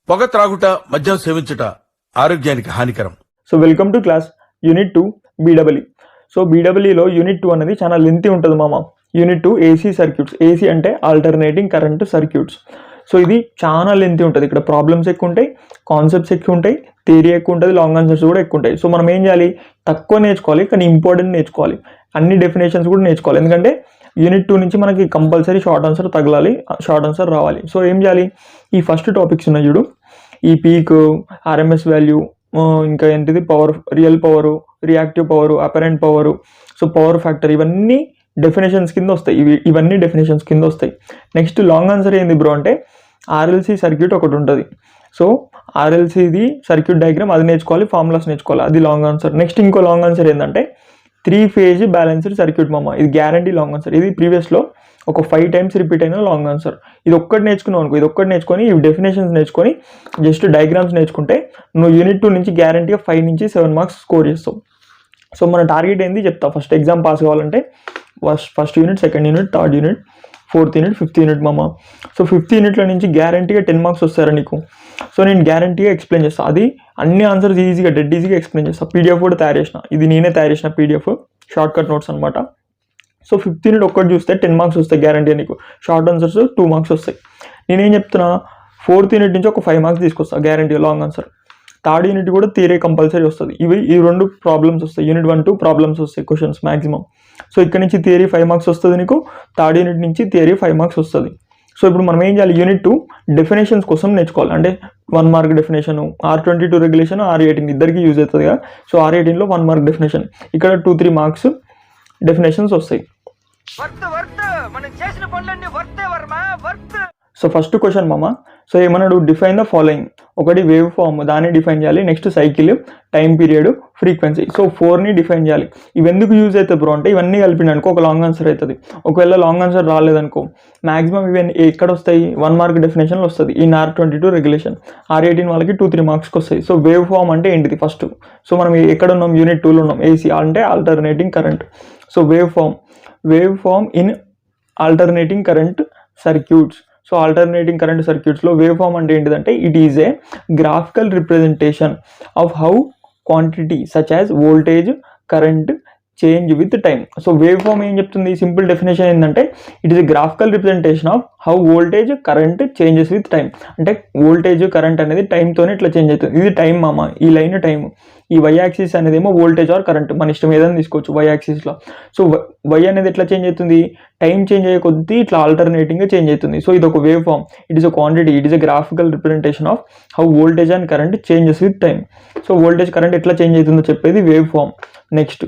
పొగ త్రాగుట, మద్యం సేవించుట ఆరోగ్యానికి హానికరం. So welcome to class unit 2 BW. So బీడబ్ల్యూలో యూనిట్ 2 అనేది చాలా లెంతీ ఉంటుంది మామ. Unit 2 AC circuits. ఏసీ అంటే ఆల్టర్నేటింగ్ కరెంట్ సర్క్యూట్స్. సో ఇది చాలా లెంతీ ఉంటుంది. ఇక్కడ ప్రాబ్లమ్స్ ఎక్కువ ఉంటాయి, కాన్సెప్ట్స్ ఎక్కువ ఉంటాయి, థియరీ ఎక్కువ ఉంటుంది, లాంగ్ ఆన్సర్స్ కూడా ఎక్కువ ఉంటాయి. సో మనం ఏం చేయాలి, తక్కువ నేర్చుకోవాలి కానీ ఇంపార్టెంట్ నేర్చుకోవాలి, అన్ని డెఫినేషన్స్ కూడా నేర్చుకోవాలి. ఎందుకంటే యూనిట్ 2 నుంచి మనకి కంపల్సరీ షార్ట్ ఆన్సర్ తగలాలి, షార్ట్ ఆన్సర్ రావాలి. సో ఏం చేయాలి, ఈ ఫస్ట్ టాపిక్స్ ఉన్నాయి చూడు, ఈ పీక్, ఆర్ఎంఎస్ వాల్యూ, ఇంకా ఏంటిది power, real power, reactive power, apparent power, so power factor, ఇవన్నీ డెఫినేషన్స్ కింద వస్తాయి. ఇవన్నీ డెఫినేషన్స్ కింద వస్తాయి. నెక్స్ట్ లాంగ్ ఆన్సర్ ఏంది బ్రో అంటే ఆర్ఎల్సి సర్క్యూట్ ఒకటి ఉంటుంది. సో ఆర్ఎల్సిది సర్క్యూట్ డయాగ్రామ్ అది నేర్చుకోవాలి, ఫార్ములాస్ నేర్చుకోవాలి, అది లాంగ్ ఆన్సర్. నెక్స్ట్ ఇంకో లాంగ్ ఆన్సర్ ఏంటంటే 3 phase బ్యాలెన్స్డ్ సర్క్యూట్ మామ. ఇది గ్యారంటీ లాంగ్ ఆన్సర్. ఇది ప్రీవియస్లో ఒక 5 times రిపీట్ అయిన లాంగ్ ఆన్సర్. ఇది ఒక్కటి నేర్చుకున్నావు అనుకో, ఇది ఒక్కటి నేర్చుకొని ఈ డెఫినేషన్స్ నేర్చుకొని జస్ట్ డయాగ్రామ్స్ నేర్చుకుంటే నువ్వు యూనిట్ 2 నుంచి గ్యారంటీగా 5 నుంచి 7 మార్క్స్ స్కోర్ చేస్తావు. సో మన టార్గెట్ ఏంది చెప్తా. ఫస్ట్ ఎగ్జామ్ పాస్ కావాలంటే first unit, second unit, third unit, fourth unit, fifth unit మామ. సో ఫిఫ్త్ యూనిట్లో నుంచి గ్యారంటీగా 10 మార్క్స్ వస్తారా నీకు. సో నేను గ్యారంటీగా ఎక్స్ప్లెయిన్ చేస్తాను. అది అన్ని ఆన్సర్స్ ఈజీగా, డెడ్ ఈజీగా ఎక్స్ప్లెయిన్ చేస్తాను. పీడిఎఫ్ కూడా తయారు చేసిన, ఇది నేనే తయారు చేసిన పీడిఎఫ్, షార్ట్ కట్ నోట్స్ అనమాట. సో ఫిఫ్త్ యూనిట్ ఒక్కటి చూస్తే 10 మార్క్స్ వస్తాయి గ్యారంటీ నీకు. షార్ట్ ఆన్సర్స్ 2 మార్క్స్ వస్తాయి. నేనేం చెప్తున్నా, ఫోర్త్ యూనిట్ నుంచి ఒక 5 మార్క్స్ తీసుకొస్తాను guarantee long answer. Third unit కూడా థియరీ కంపల్సరీ వస్తుంది. ఈ 2 ప్రాబ్లమ్స్ వస్తాయి. యూనిట్ 1, 2 ప్రాబ్లమ్స్ వస్తాయి, క్వశ్చన్స్ మ్యాక్సిమం. సో ఇక్కడ నుంచి థియరీ 5 మార్క్స్ వస్తుంది నీకు, థర్డ్ యూనిట్ నుంచి థియరీ 5 మార్క్స్ వస్తుంది. సో ఇప్పుడు మనం ఏం చేయాలి, యూనిట్ 2 డెఫినేషన్స్ కోసం నేర్చుకోవాలి. అంటే 1 mark definition, R22 regulation, R18 ఇద్దరికి యూజ్ అవుతుంది కదా. సో R18లో 1 మార్క్ డెఫినేషన్, ఇక్కడ 2-3 మార్క్స్ డెఫినేషన్స్ వస్తాయి. సో ఫస్ట్ క్వశ్చన్ మామ. సో ఏమన్నాడు, డిఫైన్ ద ఫాలోయింగ్. ఒకటి వేవ్ ఫామ్, దాన్ని డిఫైన్ చేయాలి. Next cycle, time period, frequency. So 4ని డిఫైన్ చేయాలి. ఇవి ఎందుకు యూజ్ అవుతుంది బ్రో అంటే ఇవన్నీ కలిపిననుకో ఒక లాంగ్ ఆన్సర్ అవుతుంది. ఒకవేళ లాంగ్ ఆన్సర్ రాలేదనుకో మాక్సిమం ఇవన్నీ ఎక్కడ వస్తాయి, 1 మార్క్ డెఫినేషన్లో వస్తుంది. ఈ R22 రెగ్యులేషన్, R18 వాళ్ళకి 2-3 మార్క్స్కి వస్తాయి. సో వేవ్ ఫామ్ అంటే ఏంటిది ఫస్ట్. సో మనం ఎక్కడ ఉన్నాం, యూనిట్ 2లో ఉన్నాం. ఏసీ అంటే alternating current. So wave form in alternating current circuits. So alternating current సర్క్యూట్స్లో వేవ్ ఫామ్ అంటే ఏంటిదంటే it is a graphical representation of how quantity such as voltage, current change with time. So wave form ఏం చెప్తుంది, simple definition ఏంటంటే it is a graphical representation of how voltage, current changes with time. అంటే voltage, current అనేది టైంతోనే ఇట్లా change అవుతుంది. ఇది time మామ, ఈ లైన్ టైం. ఈ వై యాక్సిస్ అనేది ఏమో వోల్టేజ్ ఆర్ కరెంట్, మన ఇష్టం ఏదైనా తీసుకోవచ్చు వై యాక్సిస్లో. సో వై అనేది ఎట్లా చేంజ్ అవుతుంది, టైం చేంజ్ అయ్యే కొద్దీ ఇట్లా ఆల్టర్నేటింగ్గా చేంజ్ అవుతుంది. సో ఇది ఒక wave form, it is a quantity, it is a graphical representation of how voltage and current changes with time. So voltage, current ఎట్లా చేంజ్ అవుతుందో చెప్పేది వేవ్ ఫామ్. నెక్స్ట్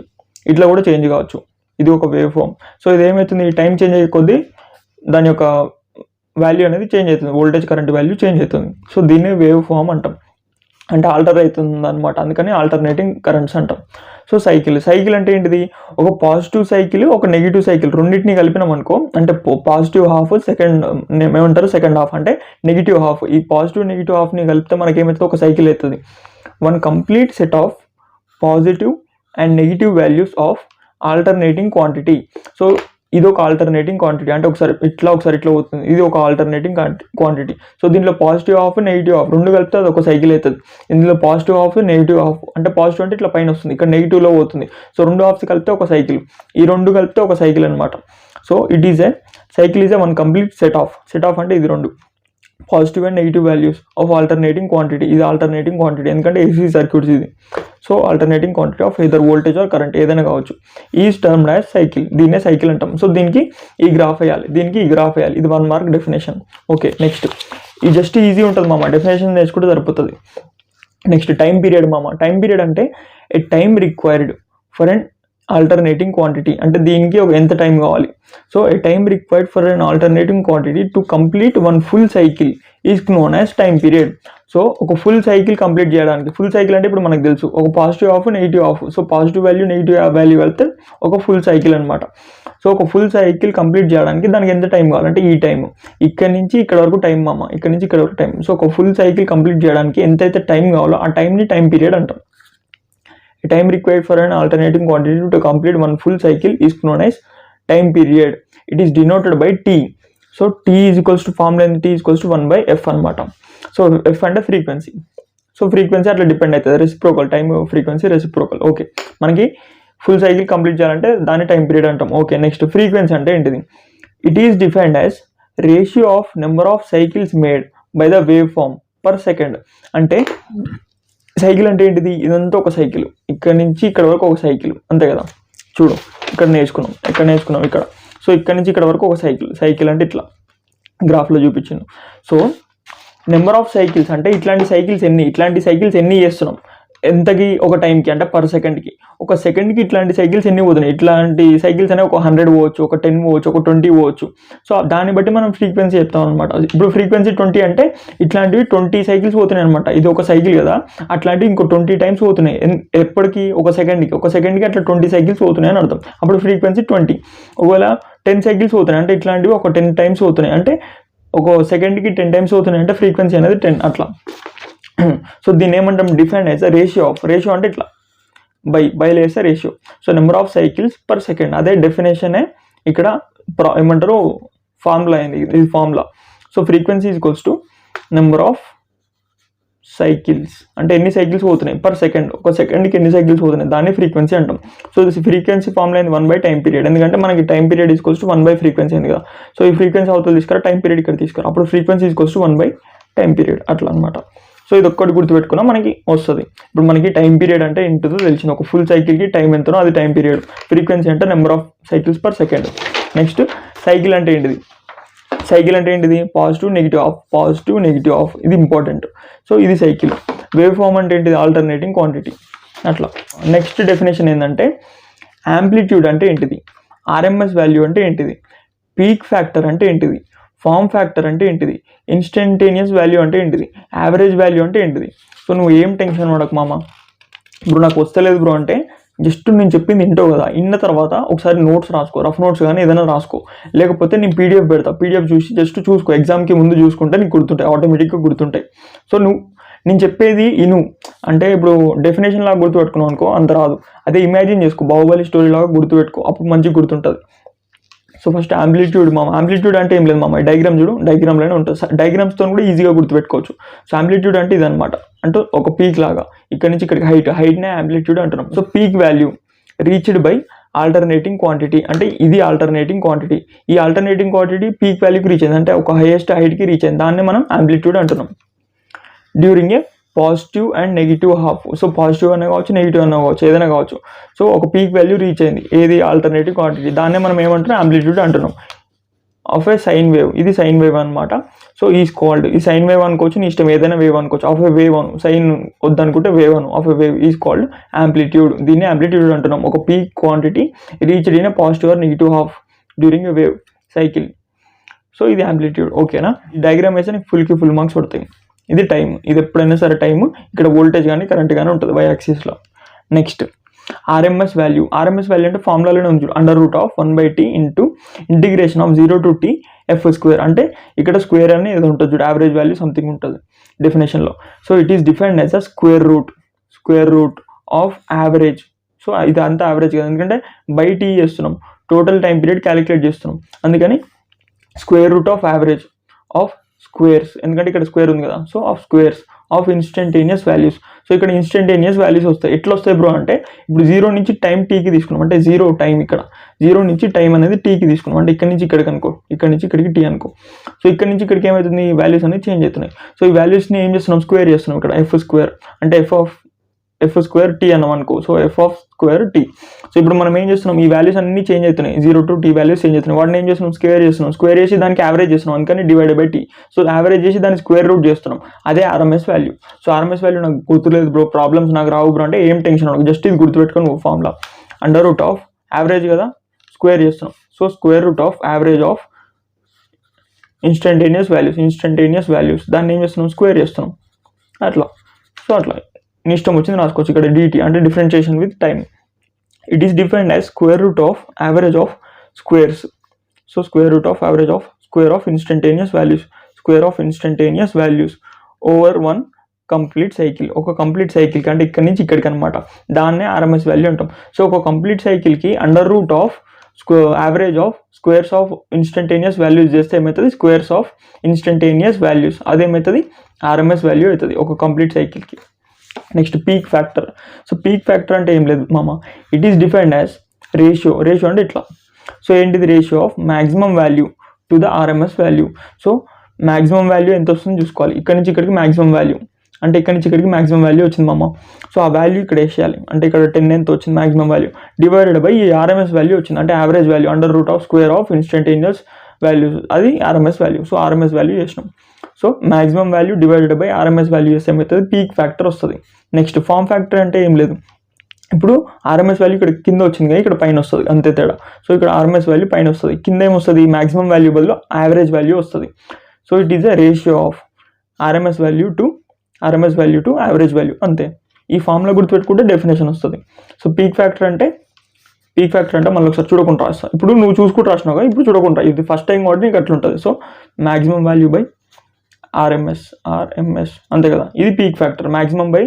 ఇట్లా కూడా చేంజ్ కావచ్చు, ఇది ఒక వేవ్ ఫామ్. సో ఇది ఏమవుతుంది, టైం చేంజ్ అయ్యే కొద్దీ దాని యొక్క వాల్యూ అనేది చేంజ్ అవుతుంది, వోల్టేజ్ కరెంట్ వాల్యూ చేంజ్ అవుతుంది. సో దీన్నే వేవ్ ఫామ్ అంటాం, అంటే ఆల్టర్ అవుతుంది అనమాట. అందుకని ఆల్టర్నేటింగ్ కరెంట్స్ అంటాం. సో సైకిల్ అంటే ఏంటిది, ఒక పాజిటివ్ సైకిల్, ఒక నెగిటివ్ సైకిల్, రెండింటిని కలిపినాం అనుకో, అంటే పాజిటివ్ హాఫ్, ఏమంటారు సెకండ్ హాఫ్ అంటే నెగిటివ్ హాఫ్. ఈ పాజిటివ్ నెగిటివ్ హాఫ్ని కలిపితే మనకి ఏమవుతుంది, ఒక సైకిల్ అవుతుంది. 1 complete set of positive and negative values of alternating quantity. So ఇది ఒక ఆల్టర్నేటింగ్ క్వాంటిటీ, అంటే ఒకసారి ఇట్లా పోతుంది, ఇది ఒక ఆల్టర్నేటింగ్ క్వాంటిటీ. సో దీంట్లో పాజిటివ్ హాఫ్, నెగిటివ్ హాఫ్ రెండు కలిపితే అది ఒక సైకిల్ అవుతుంది. ఇందులో పాజిటివ్ హాఫ్, నెగిటివ్ హాఫ్, అంటే పాజిటివ్ అంటే ఇట్లా పైన వస్తుంది, ఇక్కడ నెగిటివ్లో పోతుంది. సో 2 హాఫ్స్ కలిపితే ఒక సైకిల్, ఈ 2 కలిపితే ఒక సైకిల్ అనమాట. So it is a cycle is a 1 complete set of అంటే ఇది 2 positive and negative values of alternating quantity. ఇది ఆల్టర్నేటింగ్ క్వాంటిటీ ఎందుకంటే ఏసీ సర్క్యూట్స్ ఇది. So alternating quantity of either voltage or current ఏదైనా కావచ్చు. ఈజ్ టర్మ్డ్ యాజ్ సైకిల్, దీన్నే cycle అంటాం. So దీనికి ఈ గ్రాఫ్ వేయాలి, దీనికి ఈ గ్రాఫ్ వేయాలి. ఇది 1 మార్క్ డెఫినేషన్. ఓకే, నెక్స్ట్ ఇది జస్ట్ ఈజీ ఉంటుంది మామ, డెఫినేషన్ నేర్చుకుంటే సరిపోతుంది. నెక్స్ట్ టైం పీరియడ్ మామ. టైం పీరియడ్ అంటే a time required for an alternating quantity, అంటే దీనికి ఒక ఎంత టైం కావాలి. So a time required for an alternating quantity to complete 1 full cycle is known as time period. So ఒక full cycle complete చేయడానికి, full cycle అంటే ఇప్పుడు మనకు తెలుసు ఒక positive half, negative half. So positive value, negative value వెళ్తే ఒక full cycle అనమాట. సో ఒక ఫుల్ సైకిల్ కంప్లీట్ చేయడానికి దానికి ఎంత టైం కావాలంటే ఈ టైం, ఇక్కడ నుంచి ఇక్కడ వరకు టైం మామ, ఇక్కడ నుంచి ఇక్కడ వరకు టైం. సో ఒక ఫుల్ సైకిల్ కంప్లీట్ చేయడానికి ఎంతైతే టైం కావాలో ఆ టైంని టైం పీరియడ్ అంటాం. A time required for an alternating quantity to complete 1 full cycle is known as time period. It is denoted by T. So T is equals to formula T is equals to 1/f అనమాట. So F అంటే frequency. So frequency అట్లా depend అవుతుంది, reciprocal, time frequency reciprocal. Okay, మనకి full cycle complete చేయాలంటే దాన్ని time period అంటాం. Okay, next frequency అంటే ఏంటిది? It is defined as ratio of number of cycles made by the wave form per second. అంటే cycle అంటే ఏంటిది? ఇదంతా ఒక సైకిల్, ఇక్కడ నుంచి ఇక్కడ వరకు ఒక సైకిల్, అంతే కదా. చూడు, ఇక్కడ నేర్చుకున్నాం ఇక్కడ. సో ఇక్కడ నుంచి ఇక్కడ వరకు ఒక సైకిల్ అంటే ఇట్లా గ్రాఫ్లో చూపించాను. సో నెంబర్ ఆఫ్ సైకిల్స్ అంటే ఇట్లాంటి సైకిల్స్ ఎన్ని చేస్తున్నాం, ఎంతకి? ఒక టైంకి అంటే పర్ సెకండ్కి. ఒక సెకండ్కి ఇట్లాంటి సైకిల్స్ ఎన్ని పోతున్నాయి? ఇట్లాంటి సైకిల్స్ అనేవి ఒక 100 పోవచ్చు, ఒక 10 పోవచ్చు, ఒక 20 పోవచ్చు. సో దాన్ని బట్టి మనం ఫ్రీక్వెన్సీ చెప్తాం అనమాట. ఇప్పుడు ఫ్రీక్వెన్సీ 20 అంటే ఇట్లాంటివి 20 సైకిల్స్ పోతున్నాయి అనమాట. ఇది ఒక సైకిల్ కదా, అట్లాంటివి ఇంకో 20 టైమ్స్ పోతున్నాయి. ఎప్పటికీ? ఒక సెకండ్కి అట్లా 20 సైకిల్స్ పోతున్నాయి అని అర్థం. అప్పుడు ఫ్రీక్వెన్సీ 20. ఒకవేళ 10 సైకిల్స్ పోతున్నాయి అంటే ఇట్లాంటివి ఒక 10 టైమ్స్ పోతున్నాయి, అంటే ఒక సెకండ్కి 10 టైమ్స్ అవుతున్నాయి అంటే ఫ్రీక్వెన్సీ అనేది 10 అట్లా. సో దీన్ని ఏమంటాం? డిఫైన్ యాజ్ రేషియో అంటే ఇట్లా బై లేసే ratio. So number of cycles per second, అదే డెఫినేషనే ఇక్కడ ఏమంటారు ఫార్ములా అయింది, ఇది formula. So frequency equals to number of cycles, అంటే ఎన్ని సైకిల్స్ పోతున్నాయి పర్ సెకండ్, ఒక సెకండ్కి ఎన్ని సైకిల్స్ పోతున్నాయి, దాన్ని ఫ్రీక్వెన్సీ అంటాం. సో దిస్ ఫ్రీక్వెన్సీ ఫార్ములా అయింది 1 బై టైం పీరియడ్, ఎందుకంటే మనకి time period equals to 1 by frequency అయింది కదా. సో ఈ ఫ్రీక్వెన్సీ అవతల తీసుకురా, టైం పీరియడ్ ఇక్కడ తీసుకురా, అప్పుడు frequency equals to 1 by time period అట్లా అనమాట. సో ఇది ఒక్కటి గుర్తుపెట్టుకున్నా మనకి వస్తుంది. ఇప్పుడు మనకి టైం పీరియడ్ అంటే ఏంటిదో తెలిసింది, ఒక ఫుల్ సైకిల్కి టైం ఎంతనో అది టైం పీరియడ్. ఫ్రీక్వెన్సీ అంటే number of cycles per second. Next cycle అంటే ఏంటిది? పాజిటివ్ నెగిటివ్ ఆఫ్, ఇది ఇంపార్టెంట్. సో ఇది సైకిల్. వేవ్ ఫార్మ్ అంటే ఏంటిది? ఆల్టర్నేటింగ్ క్వాంటిటీ అట్లా. నెక్స్ట్ డెఫినేషన్ ఏంటంటే యాంప్లిట్యూడ్ అంటే ఏంటిది? ఆర్ఎంఎస్ వాల్యూ అంటే ఏంటిది? పీక్ ఫ్యాక్టర్ అంటే ఏంటిది? ఫార్మ్ ఫ్యాక్టర్ అంటే ఏంటిది? ఇన్స్టంటేనియస్ వాల్యూ అంటే ఏంటిది? యావరేజ్ వాల్యూ అంటే ఏంటిది? సో నువ్వు ఏం టెన్షన్ పడకు మామ. ఇప్పుడు నాకు వస్తలేదు బ్రో అంటే జస్ట్ నేను చెప్పింది వింటావు కదా, విన్న తర్వాత ఒకసారి నోట్స్ రాసుకో, రఫ్ నోట్స్ కానీ ఏదైనా రాసుకో, లేకపోతే నేను పీడిఎఫ్ పెడతా, పీడిఎఫ్ చూసి జస్ట్ చూసుకో, ఎగ్జామ్కి ముందు చూసుకుంటే నీకు గుర్తుంటాయి, ఆటోమేటిక్గా గుర్తుంటాయి. సో నేను చెప్పేది ఇను అంటే ఇప్పుడు డెఫినేషన్ లాగా గుర్తుపెట్టుకున్నావు అనుకో అంత రాదు, అదే ఇమాజిన్ చేసుకో, బాహుబలి స్టోరీ లాగా గుర్తుపెట్టుకో, అప్పుడు మంచిగా గుర్తుంటుంది. సో ఫస్ట్ యాంప్లిట్యూడ్ అంటే ఏం లేదు మామ, డయాగ్రామ్ చూడు, డయాగ్రామ్లోనే ఉంటుంది, డయాగ్రామ్స్తో కూడా ఈజీగా గుర్తుపెట్టుకోవచ్చు. సో యాంప్లిట్యూడ్ అంటే ఇదనమాట, అంటే ఒక పీక్ లాగా ఇక్కడ నుంచి ఇక్కడికి హైట్నే యాంప్లిట్యూడ్ అంటున్నాం. So peak value reached by alternating quantity, అంటే ఇది ఆల్టర్నేటింగ్ క్వాంటిటీ, ఈ ఆల్టర్నేటింగ్ క్వాంటిటీ పీక్ వాల్యూకి రీచ్ అయింది, అంటే ఒక హైయెస్ట్ హైట్కి రీచ్ అయింది, దాన్ని మనం యాంప్లిట్యూడ్ అంటున్నాం. During a positive and negative half. So positive అనే కావచ్చు, నెగిటివ్ అనే కావచ్చు, ఏదైనా కావచ్చు. సో ఒక పీక్ వాల్యూ రీచ్ అయింది, ఏది? ఆల్టర్నేటివ్ క్వాంటిటీ, దాన్నే మనం ఏమంటున్నాం? యాంప్లిట్యూడ్ అంటున్నాం. ఆఫ్ ఏ సైన్ వేవ్, ఇది సైన్ వేవ్ అనమాట. సో ఈజ్ కాల్డ్, ఈ సైన్ వేవ్ అనుకోవచ్చు, నీ ఇష్టం ఏదైనా వేవ్ అనుకోవచ్చు. ఆఫ్ ఏ వేవ్ అను, సైన్ వద్దనుకుంటే వేవ్ అను, of a wave is called amplitude, దీన్ని యాంప్లిట్యూడ్ అంటున్నాం. ఒక peak quantity reached in a positive or negative half during a wave cycle. So ఇది యాంప్లిట్యూడ్. ఓకేనా? ఈ డయాగ్రామ్ వేస్తే నీకు ఫుల్ మార్క్స్ పడతాయి. ఇది టైం, ఇది ఎప్పుడైనా సరే టైము, ఇక్కడ వోల్టేజ్ కానీ కరెంట్ కానీ ఉంటుంది వై యాక్సిస్లో. నెక్స్ట్ ఆర్ఎంఎస్ వాల్యూ అంటే ఫార్ములాలోనే ఉంది, √1/t into integration of 0 to t f², అంటే ఇక్కడ స్క్వేర్ అని ఏదో ఉంటుంది చూడు, యావరేజ్ వాల్యూ సంథింగ్ ఉంటుంది డెఫినేషన్లో. So it is defined as a square root of average. So ఇది అంతా యావరేజ్ కదా, ఎందుకంటే బై టీ చేస్తున్నాం, టోటల్ టైం పీరియడ్ క్యాలిక్యులేట్ చేస్తున్నాం, అందుకని square root of average of squares, ఎందుకంటే ఇక్కడ స్క్వేర్ ఉంది కదా. So of squares of instantaneous values. So ఇక్కడ ఇన్స్టంటేనియస్ వాల్యూస్ వస్తాయి. ఎట్లా వస్తాయి బ్రో అంటే, ఇప్పుడు 0 నుంచి టైం టీకి తీసుకున్నాం, అంటే 0 టైం, ఇక్కడ 0 నుంచి టైం అనేది టీకి తీసుకున్నాం, అంటే ఇక్కడ నుంచి ఇక్కడికి అనుకో, ఇక్కడ నుంచి ఇక్కడికి టీ అనుకో. సో ఇక్కడ నుంచి ఇక్కడికి ఏమవుతుంది? వాల్యూస్ అనేది చేంజ్ అవుతున్నాయి. సో ఈ వాల్యూస్ని ఏం చేస్తున్నాం? స్క్వేర్ చేస్తున్నాం. ఇక్కడ f², అంటే f²t అన్నాం అనుకో. So f²t. సో ఇప్పుడు మనం ఏం చేస్తున్నాం? ఈ వాల్యూస్ అన్ని చేంజ్ అవుతున్నాయి, 0 to t వాల్యూస్ చేంజ్ అవుతున్నాయి, వాటిని ఏం చేస్తున్నాం? స్క్వేర్ చేసి దానికి యావరేజ్ చేస్తున్నాం, అందుకని divided by t. So average చేసి దాన్ని స్క్వేర్ రూట్ చేస్తున్నాం, అదే RMS value. So RMS value నాకు గుర్తులేదు బ్రో, ప్రాబ్లమ్స్ నాకు రావు బ్రో అంటే ఏం టెన్షన్ ఉండదు, జస్ట్ ఇది గుర్తుపెట్టుకొని ఫార్ములా √, యావరేజ్ కదా, స్క్వేర్ చేస్తున్నాం. So square root of average of instantaneous values, దాన్ని ఏం చేస్తున్నాం? స్క్వేర్ చేస్తున్నాం అట్లా. సో అట్లా నీ ఇష్టం వచ్చింది రాసుకోవచ్చు. ఇక్కడ dt అంటే differentiation with time. It is defined as square root of average of squares. So square root of average of square of instantaneous values over 1 complete cycle. ఒక కంప్లీట్ సైకిల్కి అంటే ఇక్కడ నుంచి ఇక్కడికి అనమాట, దాన్నే ఆర్ఎంఎస్ వాల్యూ అంటాం. సో ఒక కంప్లీట్ సైకిల్కి √, average of squares of instantaneous values చేస్తే ఏమవుతుంది, స్క్వేర్స్ ఆఫ్ ఇన్స్టంటేనియస్ వాల్యూస్, అదేమవుతుంది ఆర్ఎంఎస్ వాల్యూ అవుతుంది ఒక కంప్లీట్ సైకిల్కి. Next peak factor. So peak factor అంటే ఏం లేదు మామ, it is defined as ratio అంటే ఇట్లా. సో ఏంటిది, ratio of maximum value to the RMS value. So maximum value ఎంత వస్తుందో చూసుకోవాలి, ఇక్కడ నుంచి ఇక్కడికి మ్యాక్సిమం వాల్యూ, అంటే ఇక్కడ నుంచి ఇక్కడికి మ్యాక్సిమం వాల్యూ వచ్చింది మామ. సో ఆ వాల్యూ ఇక్కడ వేసేయాలి, అంటే ఇక్కడ 10 ఎంత వచ్చింది మ్యాక్సిమం వాల్యూ, డివైడెడ్ బై ఈ ఆర్ఎంఎస్ వాల్యూ వచ్చింది, అంటే average value under root of square of instantaneous values, అది RMS value. So RMS value చేసినాం. So maximum value divided by RMS value చేస్తే ఏమవుతుంది, పీక్ ఫ్యాక్టర్ వస్తుంది. నెక్స్ట్ ఫామ్ ఫ్యాక్టర్ అంటే ఏం లేదు, ఇప్పుడు ఆర్ఎంఎస్ వాల్యూ ఇక్కడ కింద వచ్చింది కానీ ఇక్కడ పైన వస్తుంది, అంతే తేడా. సో ఇక్కడ ఆర్ఎంఎస్ వాల్యూ పైన వస్తుంది, కింద ఏమొస్తుంది, మ్యాక్సిమం వాల్యూ బదులు యావరేజ్ వాల్యూ వస్తుంది. So it is a ratio of RMS value to average value, అంతే. ఈ ఫామ్లో గుర్తుపెట్టుకుంటే డెఫినేషన్ వస్తుంది. సో పీక్ ఫ్యాక్టర్ అంటే మళ్ళీ ఒకసారి చూడకుండా రాస్తా, ఇప్పుడు నువ్వు చూసుకుంటూ రాసినావు కదా, ఇప్పుడు చూడకుండా, ఇది ఫస్ట్ టైం కాబట్టి నీకు అట్లా ఉంటుంది. So maximum value by RMS అంతే కదా, ఇది పీక్ ఫ్యాక్టర్, మ్యాక్సిమం బై,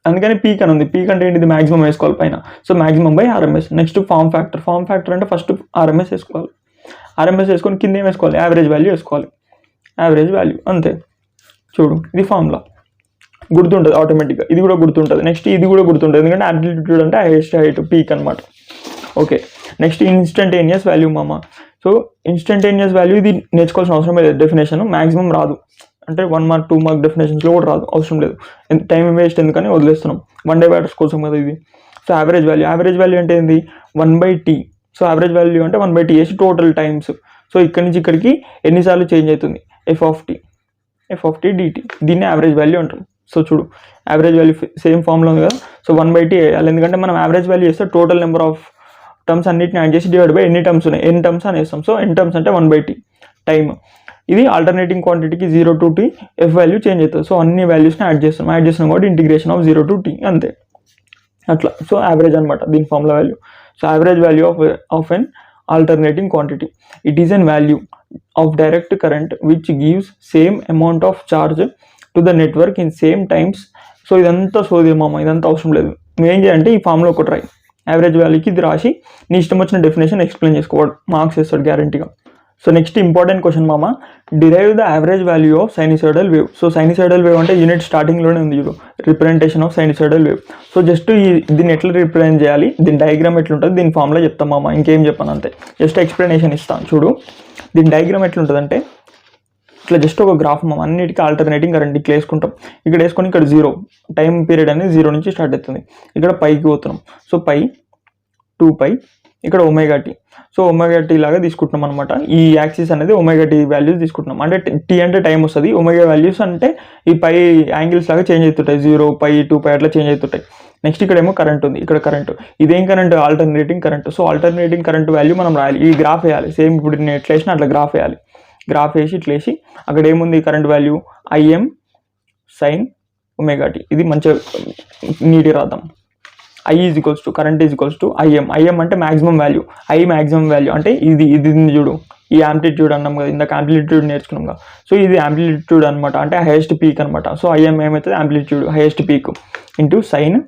అందుకని పీక్ అని ఉంది. పీక్ అంటే ఏంటిది, మ్యాక్సిమం వేసుకోవాలి పైన. So maximum by RMS. Next form factor అంటే ఫస్ట్ ఆర్ఎంఎస్ వేసుకోవాలి, ఆర్ఎంఎస్ వేసుకొని కింద ఏం వేసుకోవాలి, యావరేజ్ వాల్యూ వేసుకోవాలి, యావరేజ్ వాల్యూ, అంతే. చూడు ఇది ఫార్ములా గుర్తుంటుంది ఆటోమేటిక్గా, ఇది కూడా గుర్తుంటుంది. నెక్స్ట్ ఇది కూడా గుర్తుంటుంది, ఎందుకంటే ఆంప్లిట్యూడ్ అంటే హైయెస్ట్ హైట్ పీక్ అనమాట. ఓకే, నెక్స్ట్ ఇన్స్టంటేనియస్ వాల్యూ మామ. సో ఇన్స్టంటేనియస్ వాల్యూ ఇది నేర్చుకోవాల్సిన అవసరం లేదు, డెఫినేషన్ మ్యాక్సిమం రాదు, అంటే 1 మార్క్ 2 మార్క్ డెఫినేషన్స్లో కూడా రాదు, అవసరం లేదు, టైం వేస్ట్ ఎందుకని వదిలేస్తున్నాం, వన్ డే బ్యాటర్స్ కోసం కదా ఇది. సో యావరేజ్ వాల్యూ అంటే ఏంది, 1/t. సో యావరేజ్ వాల్యూ అంటే 1/t వేసి టోటల్ టైమ్స్. సో ఇక్కడ నుంచి ఇక్కడికి ఎన్నిసార్లు చేంజ్ అవుతుంది, ఎఫ్ ఆఫ్ టీ డిటీ, దీన్ని యావరేజ్ వాల్యూ అంటాం. సో చూడు యావరేజ్ వాల్యూ సేమ్ ఫామ్లో ఉంది కదా. సో 1/t వేయాలి, ఎందుకంటే మనం యావరేజ్ వాల్యూ చేస్తే టోటల్ నెంబర్ ఆఫ్ టర్మ్స్ అన్నిటిని యాడ్ చేసి డివైడ్ బై ఎన్ని టర్మ్స్ ఉన్నాయి, ఎన్ టర్మ్స్ అని వేస్తాం. సో ఎన్ టర్మ్స్ అంటే 1/t టైమ్. ఇది ఆల్టర్నేటింగ్ క్వాంటిటీకి 0 to t F value change అవుతుంది. సో అన్ని వాల్యూస్ని యాడ్ చేస్తున్నాం కాబట్టి ఇంటిగ్రేషన్ ఆఫ్ 0 to t, అంతే అట్లా. సో యావరేజ్ అనమాట దీని formula value. So average value of an alternating quantity, it is an value of direct current which gives same amount of charge to the network in same times. So ఇదంతా సోది మామ, ఇదంతా అవసరం లేదు. నువ్వు ఏం చేయాలంటే ఈ ఫామ్లో ఒకటి రాయి, యావరేజ్ వాల్యూకి ఇది రాసి నీ ఇష్టం వచ్చిన డెఫినేషన్ ఎక్స్ప్లెయిన్ చేసుకోవాలి, మార్క్స్ వేస్తాడు గ్యారంటీగా. సో నెక్స్ట్ ఇంపార్టెంట్ క్వశ్చన్ మామ, derive the average value of sinusoidal wave. So sinusoidal wave అంటే యూనిట్ స్టార్టింగ్లోనే ఉంది చూడు, representation of sinusoidal wave. So just దీన్ని ఎట్లా రిప్రజెంట్ చేయాలి, దీని డయాగ్రామ్ ఎట్లుంటుంది, దీని ఫామ్లో చెప్తాం మామ, ఇంకేం చెప్పాను అంతే, జస్ట్ ఎక్స్ప్లెనేషన్ ఇస్తాను. చూడు దీని డయాగ్రామ్ ఎట్లుంటుందంటే ఇట్లా జస్ట్ ఒక గ్రాఫ్ మామ, అన్నిటికీ ఆల్టర్నేటింగ్ కరెంట్ ఇట్లా వేసుకుంటాం, ఇక్కడ వేసుకొని ఇక్కడ 0 టైం పీరియడ్ అనేది 0 నుంచి స్టార్ట్ అవుతుంది, ఇక్కడ పైకి పోతున్నాం. సో పై 2π, ఇక్కడ ωt. సో ωt లాగా తీసుకుంటున్నాం అనమాట. ఈ యాక్సిస్ అనేది ωt వాల్యూస్ తీసుకుంటున్నాం, అంటే t అంటే టైం వస్తుంది, ఒమేగా వాల్యూస్ అంటే ఈ పై యాంగిల్స్ లాగా చేంజ్ అవుతుంటాయి, 0π 2π అట్లా చేంజ్ అవుతుంటాయి. నెక్స్ట్ ఇక్కడ ఏమో కరెంట్ ఉంది, ఇక్కడ కరెంట్, ఇదేం current, alternating current. So alternating current value మనం రాయాలి, ఈ గ్రాఫ్ వేయాలి, సేమ్ ఇప్పుడు నేను ఎట్లా వేసినా అట్లా గ్రాఫ్ వేయాలి. గ్రాఫ్ వేసి ఇట్లా వేసి అక్కడ ఏముంది current value Im sin ωt. ఇది మంచిగా నీట్గా రాద్దాం. I is equals to current is equals to Im అంటే మ్యాక్సిమం వాల్యూ, మ్యాక్సిమం వాల్యూ అంటే ఇది చూడు, ఈ యాంప్లిట్యూడ్ అన్నాం కదా, ఇందాక యాంప్లిట్యూడ్ నేర్చుకున్నాం కదా. సో ఇది యాంప్లిట్యూడ్ అనమాట, అంటే హైయెస్ట్ పీక్ అనమాట. సో Im ఏమవుతుంది, amplitude highest peak into sine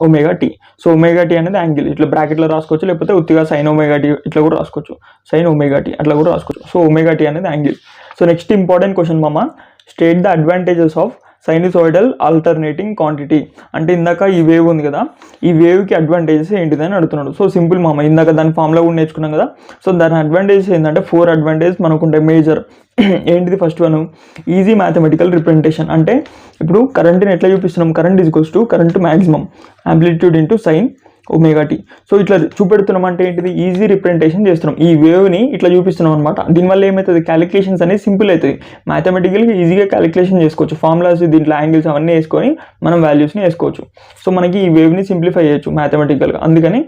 ωt. So ωt అనేది యాంగిల్, ఇట్లా బ్రాకెట్లో రాసుకోవచ్చు, లేకపోతే ఉత్తిగా sin ωt ఇట్లా కూడా రాసుకోవచ్చు, sin ωt అట్లా కూడా రాసుకోవచ్చు. సో ωt అనేది angle. So next important question మామ, state the advantages of sinusoidal alternating quantity. అంటే ఇందాక ఈ వేవ్ ఉంది కదా, ఈ వేవ్కి అడ్వాంటేజెస్ ఏంటిదని అడుగుతున్నాడు. సో సింపుల్ మామ, ఇందాక దాని ఫామ్లో కూడా నేర్చుకున్నాం కదా. సో దాని అడ్వాంటేజెస్ ఏంటంటే 4 అడ్వాంటేజెస్ మనకు ఉంటాయి మేజర్. ఏంటిది, first one easy mathematical representation. అంటే ఇప్పుడు కరెంట్ని ఎట్లా చూపిస్తున్నాం, current is equals to current maximum amplitude into sine ωt. So ఇట్లా చూపెడుతున్నాం అంటే ఏంటిది, ఈజీ రిప్రజెంటేషన్ చేస్తున్నాం, ఈ వేవ్ని ఇట్లా చూపిస్తున్నాం అనమాట. దీనివల్ల ఏమవుతుంది, క్యాలిక్యులేషన్స్ అనేది సింపుల్ అవుతుంది, మ్యాథమెటికల్గా ఈజీగా క్యాలిక్యులేషన్ చేసుకోవచ్చు, ఫార్ములాస్ దీంట్లో యాంగిల్స్ అవన్నీ వేసుకొని మనం వాల్యూస్ని వేసుకోవచ్చు. సో మనకి ఈ వేవ్ని సింప్లిఫై చేయొచ్చు మ్యాథమెటికల్గా, అందుకని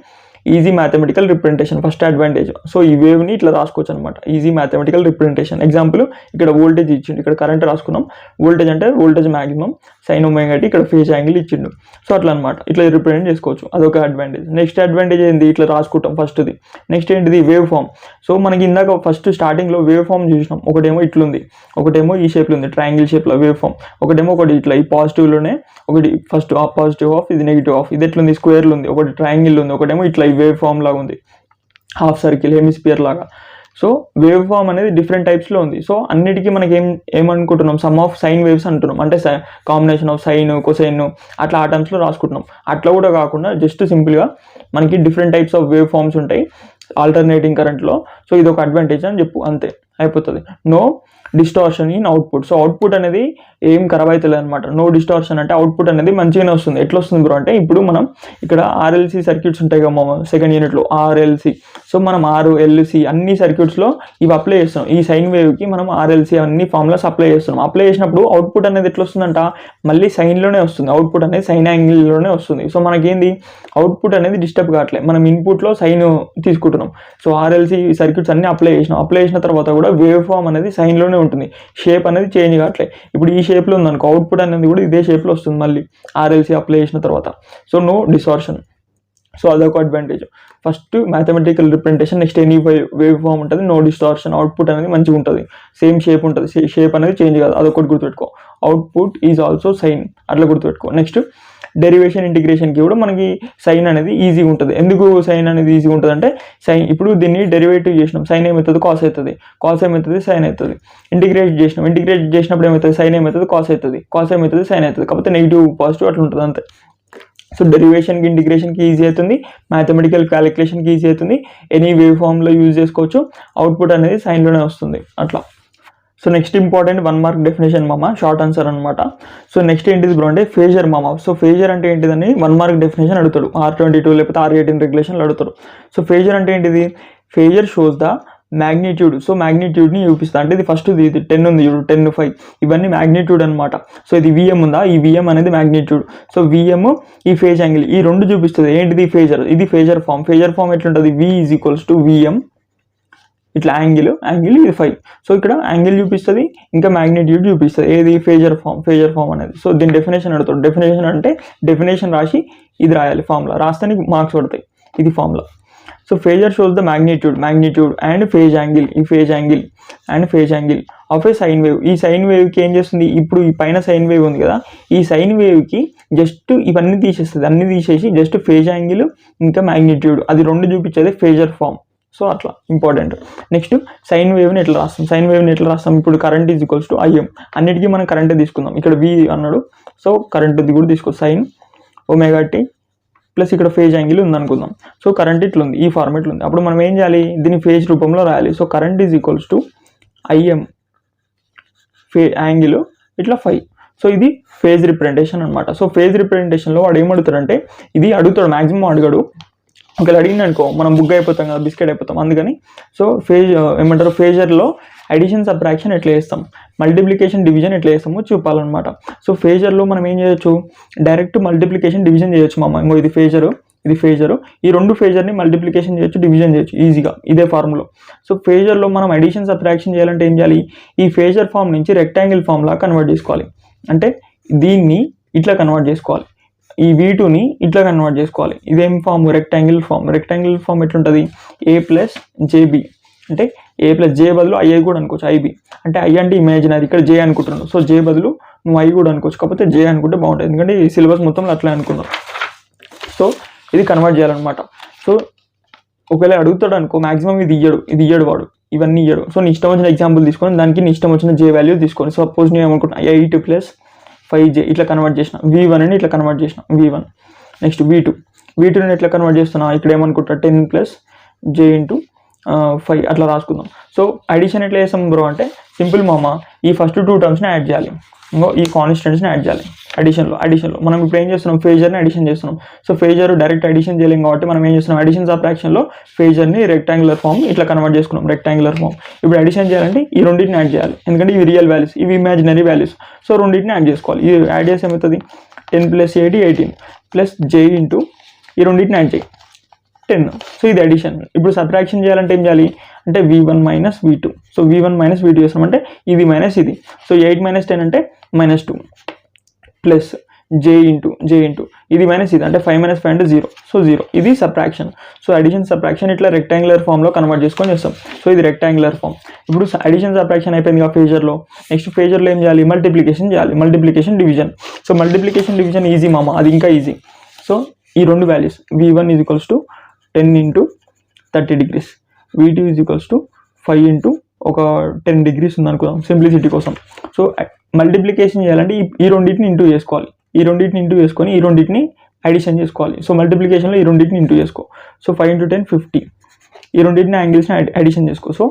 easy mathematical representation first advantage. So ఈ వేవ్ని ఇట్లా రాసుకోవచ్చు అనమాట, ఈజీ మ్యాథమెటికల్ రిప్రజెంటేషన్. ఎగ్జాంపుల్ ఇక్కడ వోల్టేజ్ ఇచ్చిండు, ఇక్కడ కరెంట్ రాసుకున్నాం, వోల్టేజ్ అంటే వోల్టేజ్ మ్యాక్సిమం, సైన్ ωt ఇక్కడ ఫేజ్ యాంగిల్ ఇచ్చిండు. సో అట్లా అనమాట, ఇట్లా రిప్రజెంట్ చేసుకోవచ్చు, అదొక అడ్వాంటేజ్. నెక్స్ట్ అడ్వాంటేజ్ ఏంది, ఇట్లా రాసుకుంటాం ఫస్ట్ది. నెక్స్ట్ ఏంటిది, వేవ్ ఫామ్. సో మనకి ఇందాక ఫస్ట్ స్టార్టింగ్లో వేవ్ ఫామ్ చూసినాం, ఒకటేమో ఇట్లుంది, ఒకటేమో ఈ షేప్లో ఉంది, ట్రయాంగిల్ షేప్లో వేవ్ ఫామ్. ఒకటి ఇట్లా ఈ పాజిటివ్లోనే ఒకటి ఫస్ట్ పాజిటివ్ హాఫ్, ఇది నెగిటివ్ హాఫ్, ఇది ఎట్లుంది స్క్వేర్లో ఉంది, ఒకటి ట్రయాంగిల్ ఉంది, ఒకటేమో ఇట్లా ఈ వేవ్ ఫామ్ లాగా ఉంది. హాఫ్ సర్కిల్, హెమిస్పియర్ లాగా. సో వేవ్ ఫామ్ అనేది డిఫరెంట్ టైప్స్లో ఉంది. సో అన్నిటికీ మనకి ఏమనుకుంటున్నాం, సమ్ ఆఫ్ సైన్ వేవ్స్ అంటున్నాం, అంటే కాంబినేషన్ ఆఫ్ సైన్ కొసైన్ అట్లా ఆ టర్మ్స్లో రాసుకుంటున్నాం. అట్లా కూడా కాకుండా జస్ట్ సింపుల్గా మనకి different types of wave forms ఉంటాయి ఆల్టర్నేటింగ్ కరెంట్లో. సో ఇది ఒక అడ్వాంటేజ్ అని చెప్పు, అంతే అయిపోతుంది. No distortion in output. So output అనేది ఏం ఖరాబ్ అవుతుంది అనమాట. నో డిస్టార్షన్ అంటే అవుట్పుట్ అనేది మంచిగానే వస్తుంది. ఎట్లా వస్తుంది బ్రో అంటే, ఇప్పుడు మనం ఇక్కడ ఆర్ఎల్సి సర్క్యూట్స్ ఉంటాయి కదా సెకండ్ యూనిట్లో, ఆర్ఎల్సి. సో మనం ఆర్ఎల్సి అన్ని సర్క్యూట్స్లో ఇవి అప్లై చేస్తున్నాం. ఈ సైన్ వేవ్కి మనం ఆర్ఎల్సి అన్ని ఫార్ములాస్ అప్లై చేస్తున్నాం. అప్లై చేసినప్పుడు అవుట్పుట్ అనేది ఎట్లా వస్తుందంట, మళ్ళీ సైన్లోనే వస్తుంది. అవుట్పుట్ అనేది సైన్ యాంగిల్లోనే వస్తుంది. సో మనకేంది అవుట్పుట్ అనేది డిస్టర్బ్ కావట్లేదు, మనం ఇన్పుట్లో సైన్ తీసుకుంటున్నాం. సో ఆర్ఎల్సి సర్క్యూట్స్ అన్ని అప్లై చేసిన తర్వాత కూడా వేవ్ ఫామ్ అనేది సైన్లోనే ఉంటుంది, షేప్ అనేది చేంజ్ కావట్లేదు. ఇప్పుడు ఈ షేప్లో ఉందనుకో, అవుట్పుట్ అనేది కూడా ఇదే షేప్లో వస్తుంది మళ్ళీ ఆర్ఎల్సి అప్లై చేసిన తర్వాత. So no distortion. సో అదొక advantage. First mathematical representation, next any wave form ఉంటుంది, నో డిస్టార్షన్, అవుట్పుట్ అనేది మంచిగా ఉంటుంది, సేమ్ షేప్ ఉంటుంది, షేప్ అనేది చేంజ్ కాదు, అదొకటి గుర్తుపెట్టుకో. అవుట్పుట్ ఈజ్ ఆల్సో సైన్, అట్లా గుర్తుపెట్టుకో. నెక్స్ట్ డెరివేషన్ ఇంటిగ్రేషన్కి కూడా మనకి సైన్ అనేది ఈజీగా ఉంటుంది. ఎందుకు సైన్ అనేది ఈజీగా ఉంటుంది అంటే, సైన్ ఇప్పుడు దీన్ని డెరివేటివ్ చేసినాం, సైన్ ఏమవుతుంది, కాస్ అవుతుంది, కాస్ ఏమవుతుంది, సైన్ అవుతుంది. ఇంటిగ్రేట్ చేసినప్పుడు ఏమవుతుంది, సైన్ ఏమవుతుంది, కాస్ అవుతుంది, కాస్ ఏమవుతుంది, సైన్ అవుతుంది. కాకపోతే నెగిటివ్ పాజిటివ్ అట్లా ఉంటుంది అంతే. సో డెరివేషన్కి ఇంటిగ్రేషన్కి ఈజీ అవుతుంది, మ్యాథమెటికల్ క్యాలిక్యులేషన్కి ఈజీ అవుతుంది, ఎనీ వేవ్ ఫామ్లో యూజ్ చేసుకోవచ్చు, అవుట్పుట్ అనేది సైన్లోనే వస్తుంది అట్లా. So next important 1 mark definition మామ, షార్ట్ ఆన్సర్ అనమాట. సో నెక్స్ట్ ఏంటిది బ్రో అంటే ఫేజర్ మామ. సో ఫేజర్ అంటే ఏంటిదని 1 మార్క్ డెఫినేషన్ అడుగుతాడు, R22 లేకపోతే R18 రెగ్యులేషన్లు అడుగుతాడు. సో ఫేజర్ అంటే ఏంటిది, phasor shows the magnitude. So మ్యాగ్నిట్యూడ్ని చూపిస్తా అంటే ఇది ఫస్ట్ ఇది 10 ఉంది చూడు, 10, 5 ఇవన్నీ మ్యాగ్నిట్యూడ్ అనమాట. సో ఇది విఎం ఉందా, ఈ విఎం అనేది మ్యాగ్నిట్యూడ్. సో విఎం ఈ ఫేజ్ యాంగిల్ ఈ రెండు చూపిస్తుంది. ఏంటిది ఫేజర్, ఇది ఫేజర్ ఫామ్. ఫేజర్ ఫామ్ ఎట్లుంటుంది, V = విఎం, ఇట్లా యాంగిల్ ఇది 5. సో ఇక్కడ యాంగిల్ చూపిస్తుంది, ఇంకా మ్యాగ్నిట్యూడ్ చూపిస్తుంది. ఏది ఫేజర్ ఫామ్ అనేది. సో దీని డెఫినేషన్ అడుగుతాడు. డెఫినేషన్ అంటే డెఫినేషన్ రాసి ఇది రాయాలి, ఫార్ములా రాస్తే నీకు మార్క్స్ పడతాయి, ఇది formula. So phasor shows the magnitude and phase angle, ఈ phase angle of a sine wave. ఈ సైన్ వేవ్కి ఏం చేస్తుంది, ఇప్పుడు ఈ పైన సైన్ వేవ్ ఉంది కదా, ఈ సైన్ వేవ్కి జస్ట్ ఇవన్నీ తీసేస్తుంది, అన్ని తీసేసి జస్ట్ ఫేజ్ యాంగిల్ ఇంకా మ్యాగ్నిట్యూడ్ అది రెండు చూపించేది ఫేజర్ ఫామ్. సో అట్లా ఇంపార్టెంట్. నెక్స్ట్ సైన్ వేవ్ని ఎట్లా రాస్తాం, ఇప్పుడు కరెంట్ = IM. అన్నిటికీ మనం కరెంటే తీసుకుందాం. ఇక్కడ V అన్నాడు, సో కరెంట్ది కూడా తీసుకో, sin ωt ప్లస్ ఇక్కడ ఫేజ్ యాంగిల్ ఉంది అనుకుందాం. సో కరెంట్ ఇట్లుంది, ఈ ఫార్మేట్లో ఉంది. అప్పుడు మనం ఏం చేయాలి, దీన్ని ఫేజ్ రూపంలో రాయాలి. సో కరెంట్ = IM యాంగిల్ ఇట్లా 5. సో ఇది ఫేజ్ రిప్రజెంటేషన్ అనమాట. సో ఫేజ్ రిప్రజెంటేషన్లో వాడు ఏమడుగుతాడంటే, ఇది అడుగుతాడు, మ్యాక్సిమం అడగడు. ఒకవేళ అడిగింది అనుకో మనం బుక్ అయిపోతాం కదా, బిస్కెట్ అయిపోతాం. అందుకని సో ఫేజర్లో అడిషన్ సబ్ట్రాక్షన్ ఎట్లా చేస్తాం, మల్టిప్లికేషన్ డివిజన్ ఎట్లా చేస్తామో చూపాలన్నమాట. సో ఫేజర్లో మనం ఏం చేయొచ్చు, డైరెక్ట్ మల్టిప్లికేషన్ డివిజన్ చేయొచ్చు మామ. ఇంకో ఇది ఫేజరు, ఈ రెండు ఫేజర్ని మల్టిప్లికేషన్ చేయొచ్చు, డివిజన్ చేయొచ్చు ఈజీగా, ఇదే ఫార్ములా. సో ఫేజర్లో మనం అడిషన్ సబ్ట్రాక్షన్ చేయాలంటే ఏం చేయాలి, ఈ ఫేజర్ ఫామ్ నుంచి రెక్టాంగిల్ ఫామ్లా కన్వర్ట్ చేసుకోవాలి. అంటే దీన్ని ఇట్లా కన్వర్ట్ చేసుకోవాలి, ఈ V2ని ఇట్లా కన్వర్ట్ చేసుకోవాలి. ఇదేం ఫామ్, రెక్టాంగిల్ ఫామ్ ఎట్లుంటుంది, A+JB అంటే A+J బదులు I కూడా అనుకోవచ్చు, IB అంటే I అంటే ఇమాజినరీ, ఇక్కడ J అనుకుంటున్నాను. సో J బదులు నువ్వు I కూడా అనుకోవచ్చు, కాకపోతే J అనుకుంటే బాగుంటుంది, ఎందుకంటే ఈ సిలబస్ మొత్తంలో అట్లా అనుకున్నాం. సో ఇది కన్వర్ట్ చేయాలన్నమాట. సో ఒకవేళ అడుగుతాడు అనుకో, మాక్సిమం ఇది ఇయ్యడు వాడు, ఇవన్నీ ఇయ్యడు. సో నీ ఇష్టం వచ్చిన ఎగ్జాంపుల్ తీసుకొని దానికి నీ ఇష్టం వచ్చిన J వాల్యూ తీసుకొని, సపోజ్ నేను ఏమనుకుంటున్నా 8 + 5J ఇట్లా కన్వర్ట్ చేసిన, V1 అని ఇట్లా కన్వర్ట్ చేసిన, V1. నెక్స్ట్ V2ని ఎట్లా కన్వర్ట్ చేస్తున్నా, ఇక్కడ ఏమనుకుంటా 10 + J × 5 అట్లా రాసుకుందాం. సో అడిషన్ ఎట్లా చేస్తాం బ్రో అంటే, సింపుల్ మామ, ఈ ఫస్ట్ 2 టర్మ్స్ని యాడ్ చేయాలి, ఇంకో ఈ కాన్స్టెంట్స్ని యాడ్ చేయాలి. అడిషన్లో మనం ఇప్పుడు ఏం చేస్తున్నాం, ఫేజర్ని అడిషన్ చేస్తున్నాం. సో ఫేజర్ డైరెక్ట్ అడిషన్ చేయలేం కాబట్టి మనం ఏం చేస్తున్నాం, అడిషన్ సబ్ట్రాక్షన్లో ఫేజర్ని రెక్టాంగులర్ ఫామ్ ఇట్లా కన్వర్ట్ చేసుకున్నాం, రెక్టాంగులర్ ఫామ్. ఇప్పుడు అడిషన్ చేయాలంటే ఈ రెండింటిని యాడ్ చేయాలి, ఎందుకంటే ఇవి రియల్ వాల్యూస్, ఇవి ఇమాజినరీ వాల్యూస్. సో రెండింటిని యాడ్ చేసుకోవాలి. ఇది యాడ్ చేసి ఏమవుతుంది, 10 + 8 = 18 ప్లస్ J ఇంటూ ఈ రెండింటిని యాడ్ చేయి 10. సో ఇది అడిషన్. ఇప్పుడు సబ్ట్రాక్షన్ చేయాలంటే ఏం చేయాలి అంటే V1 - V2. So V1 - V2 చేస్తామంటే ఇది మైనస్ ఇది. సో 8 - 10 అంటే -2 ప్లస్ J ఇంటూ ఇది మైనస్ ఇది అంటే 5 - 5 అంటే 0. సో 0 ఇది సబ్ట్రాక్షన్. సో అడిషన్ సబ్ట్రాక్షన్ ఇట్లా రెక్టాంగులర్ ఫామ్లో కన్వర్ట్ చేసుకొని చేస్తాం. సో ఇది రెక్టాంగులర్ ఫామ్. ఇప్పుడు అడిషన్ సబ్ట్రాక్షన్ అయిపోయింది కదా ఫేజర్లో. నెక్స్ట్ ఫేజర్లో ఏం చేయాలి, మల్టిప్లికేషన్ చేయాలి, multiplication division. So multiplication division easy మామ, అది ఇంకా ఈజీ. సో ఈ రెండు values V1 = 10 × 30 degrees. V2 is equals to 5 into ఒక 10 degrees ఉంది అనుకుందాం సింప్లిసిటీ కోసం. సో మల్టిప్లికేషన్ చేయాలంటే ఈ రెండింటిని ఇంటూ చేసుకోవాలి, ఈ రెండింటిని ఇంటూ చేసుకొని ఈ రెండింటిని అడిషన్ చేసుకోవాలి. సో మల్టిప్లికేషన్లో ఈ రెండింటిని ఇంటూ చేసుకో. So 5 into 10 50. ఈ రెండింటిని యాంగిల్స్ని అడిషన్ చేసుకో. So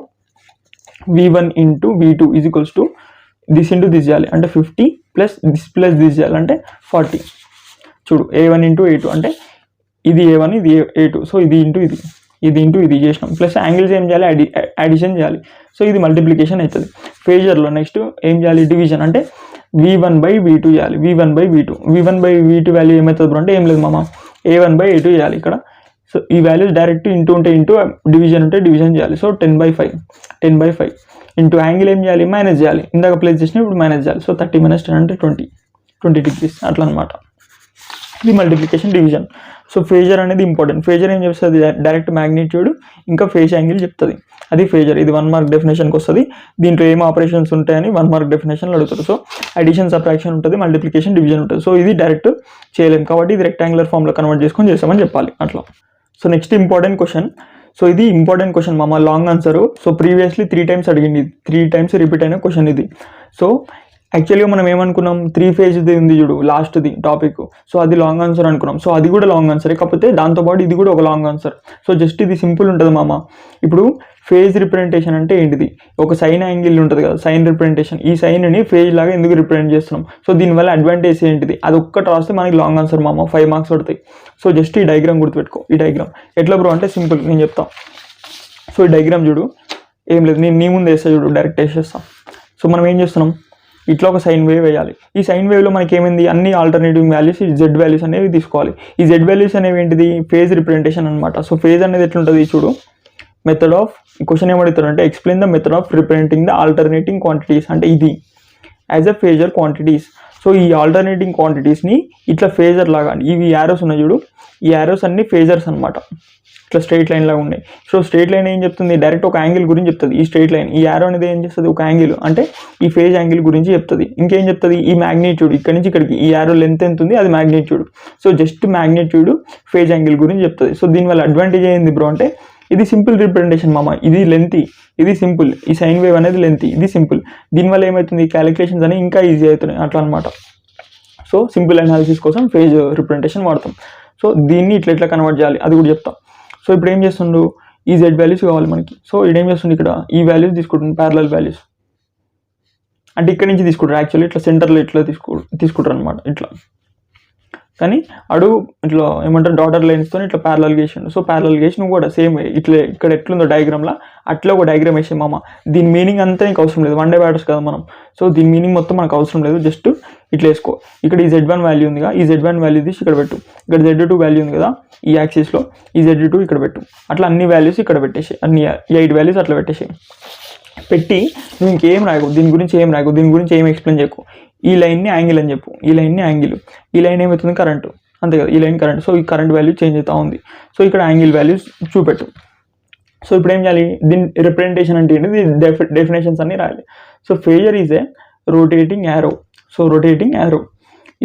V1 into V2 is equals to this into this చేయాలి అంటే 50 ప్లస్ దిస్ చేయాలంటే 40. చూడు A1 ఇంటూ A2 అంటే ఇది A1 ఇది A2. సో ఇది ఇంటూ ఇది చేసినాం. ప్లస్ యాంగిల్స్ ఏం చేయాలి, అడిషన్ చేయాలి. సో ఇది మల్టిప్లికేషన్ అవుతుంది. ఫేజర్లో నెక్స్ట్ ఏం చేయాలి, డివిజన్ అంటే V1/V2 చేయాలి. V1/V2 వాల్యూ ఏమవుతుంది బ్రో అంటే ఏం లేదు మామ, A1/A2 చేయాలి ఇక్కడ. సో ఈ వాల్యూస్ డైరెక్ట్ ఇంటూ ఉంటే ఇంటూ, డివిజన్ ఉంటే డివిజన్ చేయాలి. సో 10/5 ఇంటూ యాంగిల్ ఏం చేయాలి, మైనస్ చేయాలి. ఇందాక ప్లేస్ చేసిన ఇప్పుడు మైనస్ చేయాలి. సో 30 - 10 అంటే 20 degrees అట్లా అనమాట. ఇది మల్టిప్లికేషన్ డివిజన్. సో ఫేజర్ అనేది ఇంపార్టెంట్. ఫేజర్ ఏం చెప్తుంది, డైరెక్ట్ మ్యాగ్నిట్యూడ్ ఇంకా ఫేజ్ యాంగిల్ చెప్తుంది. అది ఫేజర్. ఇది 1 మార్క్ డెఫినేషన్కి వస్తుంది. దీంట్లో ఏం ఆపరేషన్స్ ఉంటాయని 1 మార్క్ డెఫినేషన్లో అడుగుతారు. సో అడిషన్, సబ్ట్రాక్షన్ ఉంటుంది, మల్టిప్లికేషన్, డివిజన్ ఉంటుంది. సో ఇది డైరెక్ట్ చేయలేము కాబట్టి ఇది రెక్టాంగులర్ ఫామ్లో కన్వర్ట్ చేసుకొని చేస్తామని చెప్పాలి అట్లా. So next important question. So ఇది ఇంపార్టెంట్ క్వశ్చన్ మామ, long answer. So previously 3 times అడిగింది, 3 times రిపీట్ అయిన క్వశ్చన్ ఇది. సో యాక్చువల్గా మనం ఏమనుకున్నాం, 3 phaseది ఉంది చూడు లాస్ట్ది టాపిక్. సో అది లాంగ్ ఆన్సర్ అనుకున్నాం. సో అది కూడా లాంగ్ ఆన్సరే, కాకపోతే దాంతోపాటు ఇది కూడా ఒక లాంగ్ ఆన్సర్. సో జస్ట్ ఇది సింపుల్ ఉంటుంది మామ. ఇప్పుడు ఫేజ్ రిప్రజెంటేషన్ అంటే ఏంటిది, ఒక సైన్ యాంగిల్ ఉంటుంది కదా, సైన్ రిప్రజెంటేషన్. ఈ సైన్ని ఫేజ్ లాగా ఎందుకు రిప్రజెంట్ చేస్తున్నాం, సో దీనివల్ల అడ్వాంటేజ్ ఏంటిది, అది ఒక్కటి రాస్తే మనకి లాంగ్ ఆన్సర్ మామ, 5 marks పడతాయి. సో జస్ట్ ఈ డయాగ్రామ్ గుర్తుపెట్టుకో. ఈ డయాగ్రామ్ ఎట్లా బ్రో అంటే సింపుల్, నేను చెప్తాను. సో ఈ డయాగ్రామ్ చూడు, ఏం లేదు, నేను నీ ముందు వేస్తా చూడు, డైరెక్ట్ వేసేస్తాం. సో మనం ఏం చేస్తున్నాం, ఇట్లా ఒక సైన్ వేవ్ వేయాలి. ఈ సైన్ వేవ్లో మనకి ఏమైంది, అన్ని ఆల్టర్నేటివ్ వాల్యూస్, ఈ జెడ్ వాల్యూస్ అనేవి తీసుకోవాలి. ఈ జెడ్ వాల్యూస్ అనేవి ఏంటిది, ఫేజ్ రిప్రజెంటేషన్ అనమాట. సో ఫేజ్ అనేది ఎట్లుంటుంది చూడు, మెథడ్ ఆఫ్, క్వశ్చన్ ఏమడుగుతారు అంటే explain the method of representing the alternating quantities అంటే ఇది as a phasor quantities. So ఈ ఆల్టర్నేటింగ్ క్వాంటిటీస్ని ఇట్లా ఫేజర్ లాగా, ఇవి యారోస్ ఉన్నాయి చూడు, ఈ యారోస్ అన్ని ఫేజర్స్ అనమాట, ఇట్లా స్ట్రైట్ లైన్ లాగా ఉన్నాయి. సో స్ట్రైట్ లైన్ ఏం చెప్తుంది, డైరెక్ట్ ఒక యాంగిల్ గురించి చెప్తుంది. ఈ స్ట్రైట్ లైన్, ఈ యారో అనేది ఏం చేస్తుంది, ఒక యాంగిల్ అంటే ఈ ఫేజ్ యాంగిల్ గురించి చెప్తుంది. ఇంకేం చెప్తుంది, ఈ మ్యాగ్నిట్యూడ్, ఇక్కడ నుంచి ఇక్కడికి ఈ యారో లెంత్ ఎంత ఉంది, అది magnitude. So just magnitude phase angle గురించి చెప్తుంది. సో దీనివల్ల అడ్వాంటేజ్ ఏంది బ్రో అంటే ఇది సింపుల్ రిప్రజెంటేషన్ మామ, ఇది లెంత్, ఇది సింపుల్. ఈ సైన్ వేవ్ అనేది లెంత్, ఇది సింపుల్. దీనివల్ల ఏమవుతుంది, క్యాలిక్యులేషన్స్ అనేవి ఇంకా ఈజీ అవుతున్నాయి అట్లా అనమాట. సో సింపుల్ అనాలిసిస్ కోసం ఫేజ్ రిప్రజెంటేషన్ వాడతాం. సో దీన్ని ఇట్లా కన్వర్ట్ చేయాలి అది కూడా చెప్తాం. సో ఇప్పుడు ఏం చేస్తుండు, ఈ జెడ్ వాల్యూస్ కావాలి మనకి. సో ఇదేం చేస్తుంది, ఇక్కడ ఈ వాల్యూస్ తీసుకుంటుంది, ప్యారలల్ వాల్యూస్ అంటే ఇక్కడ నుంచి తీసుకుంటారు. యాక్చువల్లీ ఇట్లా సెంటర్లో ఇట్లా తీసుకుంటారు అనమాట ఇట్లా. కానీ అడుగు ఇట్లా ఏమంటారు, డాటర్ లైన్స్తో ఇట్లా ప్యారలల్ గేసిండు. సో ప్యారలల్ గేసి నువ్వు కూడా సేమ్ ఇట్లా ఇక్కడ ఎట్లుందో డయాగ్రామ్లో అట్లా ఒక డయాగ్రామ్ వేసే మామ. దీని మీనింగ్ అంతా నీకు అవసరం లేదు, 1 day బ్యాటర్స్ కదా మనం. సో దీని మీనింగ్ మొత్తం మనకు అవసరం లేదు, జస్ట్ ఇట్లా వేసుకో. ఇక్కడ ఈ Z1 వాల్యూ ఉంది కదా, ఈ Z1 వాల్యూ తీసి ఇక్కడ పెట్టు. ఇక్కడ Z2 వాల్యూ ఉంది కదా ఈ యాక్సిస్లో, ఈ Z2 ఇక్కడ పెట్టు. అట్లా అన్ని వాల్యూస్ ఇక్కడ పెట్టేసి, అన్ని 8 వాల్యూస్ అట్లా పెట్టేసి పెట్టి నువ్వు ఇంకేం రాయకు, దీని గురించి ఏం రాయకు, దీని గురించి ఏం ఎక్స్ప్లెయిన్ చేయకు. ఈ లైన్ని యాంగిల్ అని చెప్పు, ఈ లైన్ని యాంగిల్, ఈ లైన్ ఏమవుతుంది కరెంటు, అంతే కదా, ఈ లైన్ కరెంట్. సో ఈ కరెంట్ వాల్యూ చేంజ్ అవుతూ ఉంది. సో ఇక్కడ యాంగిల్ వాల్యూస్ చూపెట్టు. సో ఇప్పుడు ఏం చేయాలి, దీని రిప్రజెంటేషన్ అంటే ఏంటి, డెఫినేషన్స్ అన్ని రాయాలి. So phasor is a rotating arrow. So rotating arrow,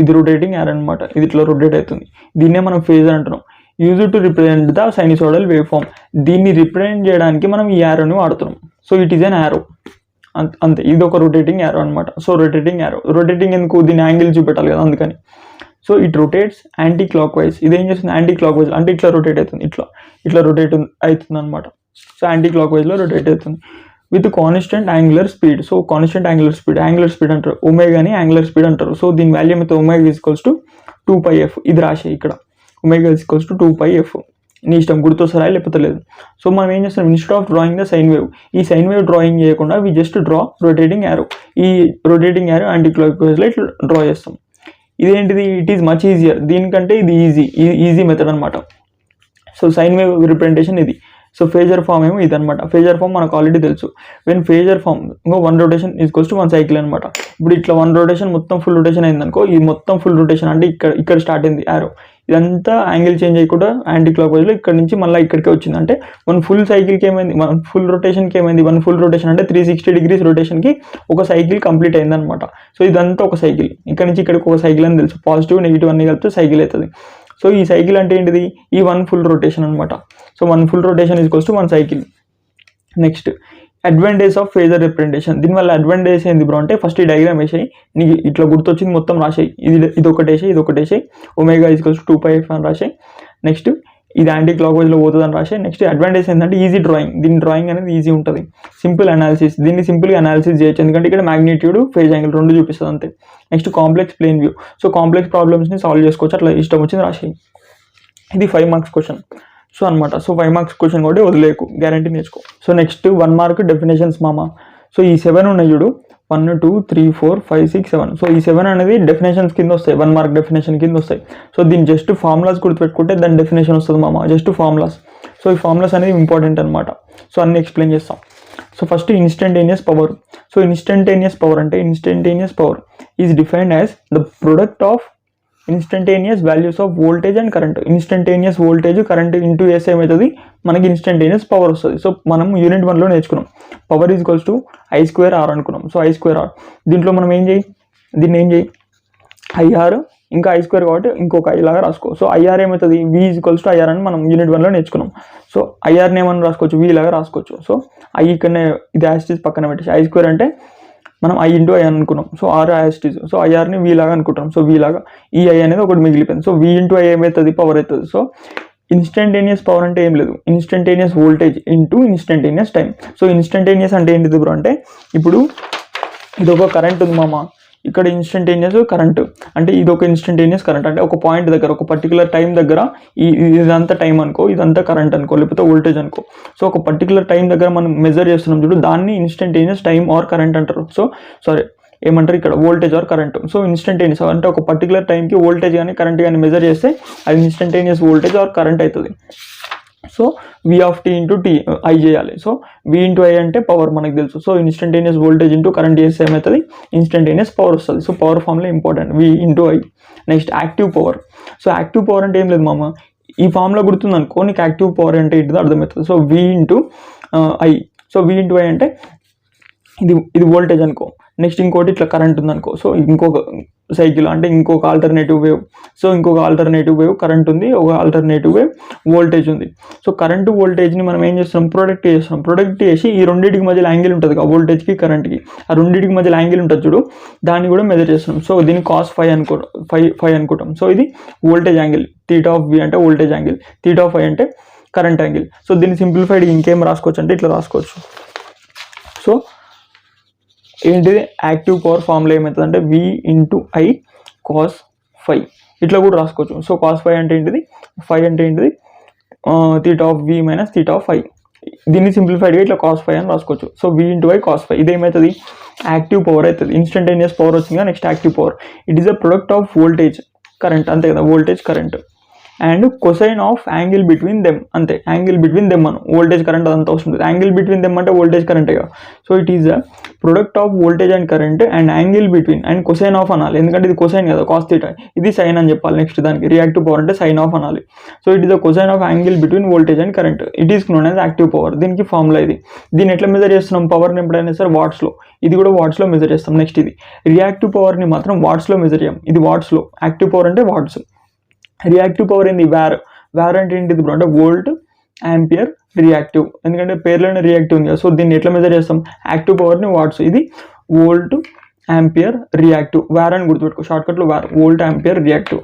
ఇది రొటేటింగ్ యారో అనమాట, ఇది ఇట్లా రొటేట్ అవుతుంది. దీన్నే మనం ఫేజర్ అంటున్నాం. Use to represent the sinusoidal waveform. దీన్ని రిప్రజెంట్ చేయడానికి మనం ఈ యారోని వాడుతున్నాం. So it is an arrow, అంతే. ఇది ఒక రొటేటింగ్ యారో అనమాట. సో రొటేటింగ్ యారో, రొటేటింగ్ ఎందుకు, దీని యాంగిల్ చూపెట్టాలి కదా అందుకని. So it rotates anticlockwise. ఇదేం చేస్తుంది, యాంటీ క్లాక్ వైజ్ అంటే ఇట్లా రొటేట్ అవుతుంది, ఇట్లా రొటేట్ అవుతుంది అనమాట. సో యాంటీ క్లాక్ వైజ్లో రొటేట్ అవుతుంది with constant angular speed. So constant angular speed అంటారు, ఒమేగాని యాంగులర్ స్పీడ్ అంటారు. సో దీని వాల్యూ అయితే ఒమేగా ఈక్వల్స్ టు 2πf. ఇది రాసే ఇక్కడ, ఒమేగా ఈక్వల్స్ టు 2πf. నీ ఇష్టం, గుర్తొస్తారా లేకపోతే లేదు. సో మనం ఏం చేస్తాం, instead of drawing the sine wave, ఈ సైన్ వేవ్ డ్రాయింగ్ చేయకుండా we just draw rotating arrow. ఈ రొటేటింగ్ యారో యాంటీ క్లాక్ వైజ్లో ఇట్లా డ్రా చేస్తాం. ఇదేంటిది, ఇట్ ఈజ్ మచ్ ఈజియర్, దీనికంటే ఇది ఈజీ మెథడ్ అనమాట. సో సైన్ వేవ్ రిప్రజెంటేషన్ ఇది. సో ఫేజర్ ఫామ్ ఏమో ఇదనమాట. ఫేజర్ ఫామ్ మనకు ఆల్రెడీ తెలుసు. వెన్ ఫేజర్ ఫామ్ ఇంకో 1 రొటేషన్ ఈక్వల్స్ టు 1 సైకిల్ అనమాట. ఇప్పుడు ఇట్లా 1 రొటేషన్ మొత్తం ఫుల్ రొటేషన్ అయిందనుకో, ఇది మొత్తం ఫుల్ రొటేషన్ అంటే ఇక్కడ స్టార్ట్ అయింది యారో, ఇదంతా యాంగిల్ చేంజ్ అయ్యకుండా యాంటీ క్లాక్ వైజ్లో ఇక్కడ నుంచి మళ్ళీ ఇక్కడికే వచ్చింది. అంటే 1 ఫుల్ సైకిల్కి ఏమైంది, 1 ఫుల్ రొటేషన్కి ఏమైంది, 1 ఫుల్ రొటేషన్ అంటే 360 degrees రొటేషన్కి ఒక సైకిల్ కంప్లీట్ అయిందనమాట. సో ఇదంతా ఒక సైకిల్, ఇక్కడ నుంచి ఇక్కడికి ఒక సైకిల్ అని తెలుసు. పాజిటివ్ నెగిటివ్ అన్ని కలిపితే సైకిల్ అవుతుంది. సో ఈ సైకిల్ అంటే ఏంటిది, ఈ 1 ఫుల్ రొటేషన్ అనమాట. So 1 full rotation equals to 1 cycle. Next advantage of phasor representation. దీనివల్ల అడ్వాంటేజ్ ఏంది బ్రో అంటే, ఫస్ట్ ఈ డయాగ్రామ్ వేసాయి, నీకు ఇట్లా గుర్తొచ్చింది మొత్తం రాసాయి, ఇది ఒకటేసాయి ఒమేగా ఈక్వల్స్ టు 2πf అని రాసాయి. నెక్స్ట్ ఇది యాంటీ క్లాక్ వైజ్లో పోతుంది అని రాసాయి. నెక్స్ట్ అడ్వాంటేజ్ ఏంటంటే ఈజీ డ్రాయింగ్, దీని డ్రాయింగ్ అనేది ఈజీ ఉంటుంది, సింపుల్ అనాలిసిస్, దీన్ని సింపుల్గా అనాలిసిస్ చేయొచ్చు, ఎందుకంటే ఇక్కడ మ్యాగ్నిట్యూడ్ ఫేజ్ యాంగిల్ రెండు చూపిస్తుంది అంతే. Next complex plane view, so complex ప్రాబ్లమ్స్ని సాల్వ్ చేసుకోవచ్చు, అట్లా ఇష్టం వచ్చింది రాసాయి. ఇది 5 మార్క్స్ క్వశ్చన్. సో అనమాట, సో 5 మార్క్స్ క్వశ్చన్ కూడా వదిలేకు, గ్యారంటీ నేర్చుకో. సో నెక్స్ట్ 1 మార్క్ డెఫినేషన్స్ మామ. సో ఈ 7 ఉన్నాయి చూడు, 1 2 3 4 5 6 7. సో ఈ 7 అనేది డెఫినేషన్స్ కింద వస్తాయి, 1 మార్క్ డెఫినేషన్ కింద వస్తాయి. సో దీన్ని జస్ట్ ఫార్ములాస్ గుర్తుపెట్టుకుంటే దాని డెఫినేషన్ వస్తుంది మామ, జస్ట్ ఫార్ములాస్. సో ఈ ఫార్ములాస్ అనేది ఇంపార్టెంట్ అనమాట. సో అన్ని ఎక్స్ప్లెయిన్ చేస్తాం. So first instantaneous power. So instantaneous power అంటే, instantaneous power is defined as the product of instantaneous values of voltage and current. Instantaneous voltage current into S ఏమవుతుంది, మనకి ఇన్స్టంటేనియస్ పవర్ వస్తుంది. సో మనం యూనిట్ 1లో నేర్చుకున్నాం, power equals to I² R అనుకున్నాం. So I² R, దీంట్లో మనం దీన్ని ఏం చేయి IR ఇంకా I² కాబట్టి ఇంకొక I లాగా రాసుకో. సో IR ఏమవుతుంది, V ఈక్వల్స్ టు IR అని మనం యూనిట్ 1లో నేర్చుకున్నాం. సో IRని ఏమని రాసుకోవచ్చు, V లాగా రాసుకోవచ్చు. సో I ఇక్కడనే ఇది యాస్టీస్ పక్కన పెట్టేసి, I² అంటే మనం I ఇంటూ I అనుకున్నాం. సో R యాస్టీస్, సో IRని V లాగా అనుకుంటాం. సో V లాగా ఈ I అనేది ఒకటి మిగిలిపోయింది. సో V ఇంటూ I ఏమవుతుంది, పవర్ అవుతుంది. సో ఇన్స్టంటేనియస్ పవర్ అంటే ఏం లేదు, instantaneous voltage into instantaneous time. So instantaneous అంటే ఏంటిది బ్రో అంటే, ఇప్పుడు ఇది ఒక కరెంట్ ఉంది మామ, ఇక్కడ ఇన్స్టంటేనియస్ కరెంట్ అంటే ఇది ఒక ఇన్స్టంటేనియస్ కరెంట్ అంటే ఒక పాయింట్ దగ్గర ఒక పర్టికులర్ టైం దగ్గర ఇదంతా టైం అనుకో, ఇదంతా కరెంట్ అనుకో, లేకపోతే వోల్టేజ్ అనుకో. సో ఒక పర్టికులర్ టైం దగ్గర మనం మెజర్ చేస్తున్నాం చూడు, దాన్ని ఇన్స్టంటేనియస్ టైం ఆర్ కరెంట్ అంటారు. సో సారీ ఏమంటారు ఇక్కడ, voltage or current. So instantaneous అంటే ఒక పర్టికులర్ టైంకి వోల్టేజ్ కానీ కరెంట్ కానీ మెజర్ చేస్తే అది ఇన్స్టంటేనియస్ వోల్టేజ్ ఆర్ కరెంట్ అవుతుంది. So V(t) into T I చేయాలి. సో V ఇంటూ I అంటే పవర్ మనకు తెలుసు. So instantaneous voltage into current చేస్తే ఏమవుతుంది, ఇన్స్టంటేనియస్ పవర్ వస్తుంది. So power formula important, V into I. Next active power. So active power అంటే ఏం లేదు మామ, ఈ ఫార్ములా గుర్తుంది అనుకో, నీకు యాక్టివ్ పవర్ అంటే ఏంటిదో అర్థమవుతుంది. So V into I. So V into I అంటే ఇది వోల్టేజ్ అనుకో. నెక్స్ట్ ఇంకోటి ఇట్లా కరెంట్ ఉంది అనుకో. సో ఇంకొక సైకిల్ అంటే ఇంకొక ఆల్టర్నేటివ్ వేవ్. సో ఇంకొక ఆల్టర్నేటివ్ వేవ్ కరెంట్ ఉంది, ఒక ఆల్టర్నేటివ్ వేవ్ వోల్టేజ్ ఉంది. సో కరెంటు వోల్టేజ్ని మనం ఏం చేస్తున్నాం, ప్రొడక్ట్ చేస్తున్నాం. ప్రొడక్ట్ చేసి ఈ రెండింటికి మధ్యలో యాంగిల్ ఉంటుంది కదా, వోల్టేజ్కి కరెంట్కి, ఆ రెండింటికి మధ్యలో యాంగిల్ ఉంటుంది చూడు, దాన్ని కూడా మెజర్ చేస్తున్నాం. సో దీన్ని cos phi అనుకుంటాం. సో ఇది వోల్టేజ్ యాంగిల్, θ(V) అంటే వోల్టేజ్ యాంగిల్, θ(φ) అంటే కరెంట్ యాంగిల్. సో దీన్ని సింప్లిఫైడ్ ఇంకేం రాసుకోవచ్చు అంటే ఇట్లా రాసుకోవచ్చు. సో ఏంటిది యాక్టివ్ పవర్ ఫార్ములా ఏమవుతుంది అంటే V into I cos phi, ఇట్లా కూడా రాసుకోవచ్చు. సో cos phi అంటే ఏంటిది, phi అంటే ఏంటిది, θ(V) మైనస్ θ(φ). దీన్ని సింప్లిఫైడ్గా ఇట్లా cos phi అని రాసుకోవచ్చు. So V into I cos phi, ఇదేమవుతుంది యాక్టివ్ పవర్ అవుతుంది. ఇన్స్టంటేనియస్ పవర్ వచ్చింది. Next active power, it is a product of voltage current, అంతే కదా, voltage current and cosine of angle between them, అంతే, యాంగిల్ బిట్వీన్ దెమ్ అని, voltage current అదంతా వస్తుంది. Angle between them అంటే వోల్టేజ్ కరెంటే కదా. So it is the product of voltage and current and angle between and cosine of అనాలి, ఎందుకంటే ఇది కొసైన్ కదా, కాస్ థీటా, ఇది సైన్ అని చెప్పాలి. నెక్స్ట్ దానికి రియాక్టివ్ పవర్ అంటే సైన్ ఆఫ్ అనాలి. So it is the cosine of angle between voltage and current, it is known as active power. దీనికి ఫార్ములా ఇది. దీన్ని ఎట్లా మెజర్ చేస్తున్నాం, పవర్ని ఎప్పుడైనా సరే వాట్స్లో, ఇది కూడా వాట్స్లో మెజర్ చేస్తాం. నెక్స్ట్ ఇది రియాక్టివ్ పవర్ని మాత్రం వాట్స్లో మెజర్ చేయం, ఇది వాట్స్లో. యాక్టివ్ పవర్ అంటే వాట్స్, రియాక్టివ్ పవర్ ఏంది వ్యార్ అంటే ఏంటిది బ్రో అంటే వోల్ట్ ఆంపియర్ రియాక్టివ్, ఎందుకంటే పేర్లోనే రియాక్టివ్ ఉంది కదా. సో దీన్ని ఎట్లా మెజర్ చేస్తాం, యాక్టివ్ పవర్ని వాట్స్, ఇది వోల్ట్ ఆంపియర్ రియాక్టివ్, వ్యార్ అని గుర్తుపెట్టుకో, షార్ట్కట్లో VAR, volt ampere reactive.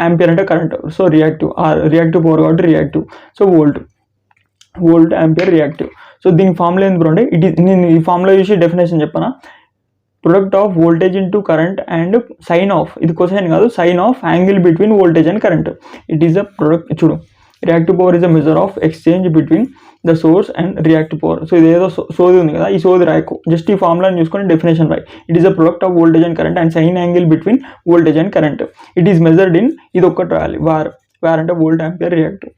Ampere అంటే current, so reactive, reactive power కాబట్టి reactive. So volt ampere reactive. So దీని ఫార్ములా ఏంది బ్రో అంటే, నేను ఈ ఫార్ములా చూసి డెఫినేషన్ చెప్పనా, product of voltage into current and sine of, ఇది కొసైన్ కాదు, sine of angle between voltage and current. It is a product, చూడు, reactive power is a measure of exchange between the source and reactive power. So ఇదేదో సోది ఉంది కదా, ఈ సోది రాయకు, just ఈ ఫార్ములాని చూసుకొని డెఫినేషన్ రాయి. It is a product of voltage and current and sine angle between voltage and current. It is measured in, ఇది ఒక్కటి రాయాలి, వ్యార్ అంటే volt ampere reactive.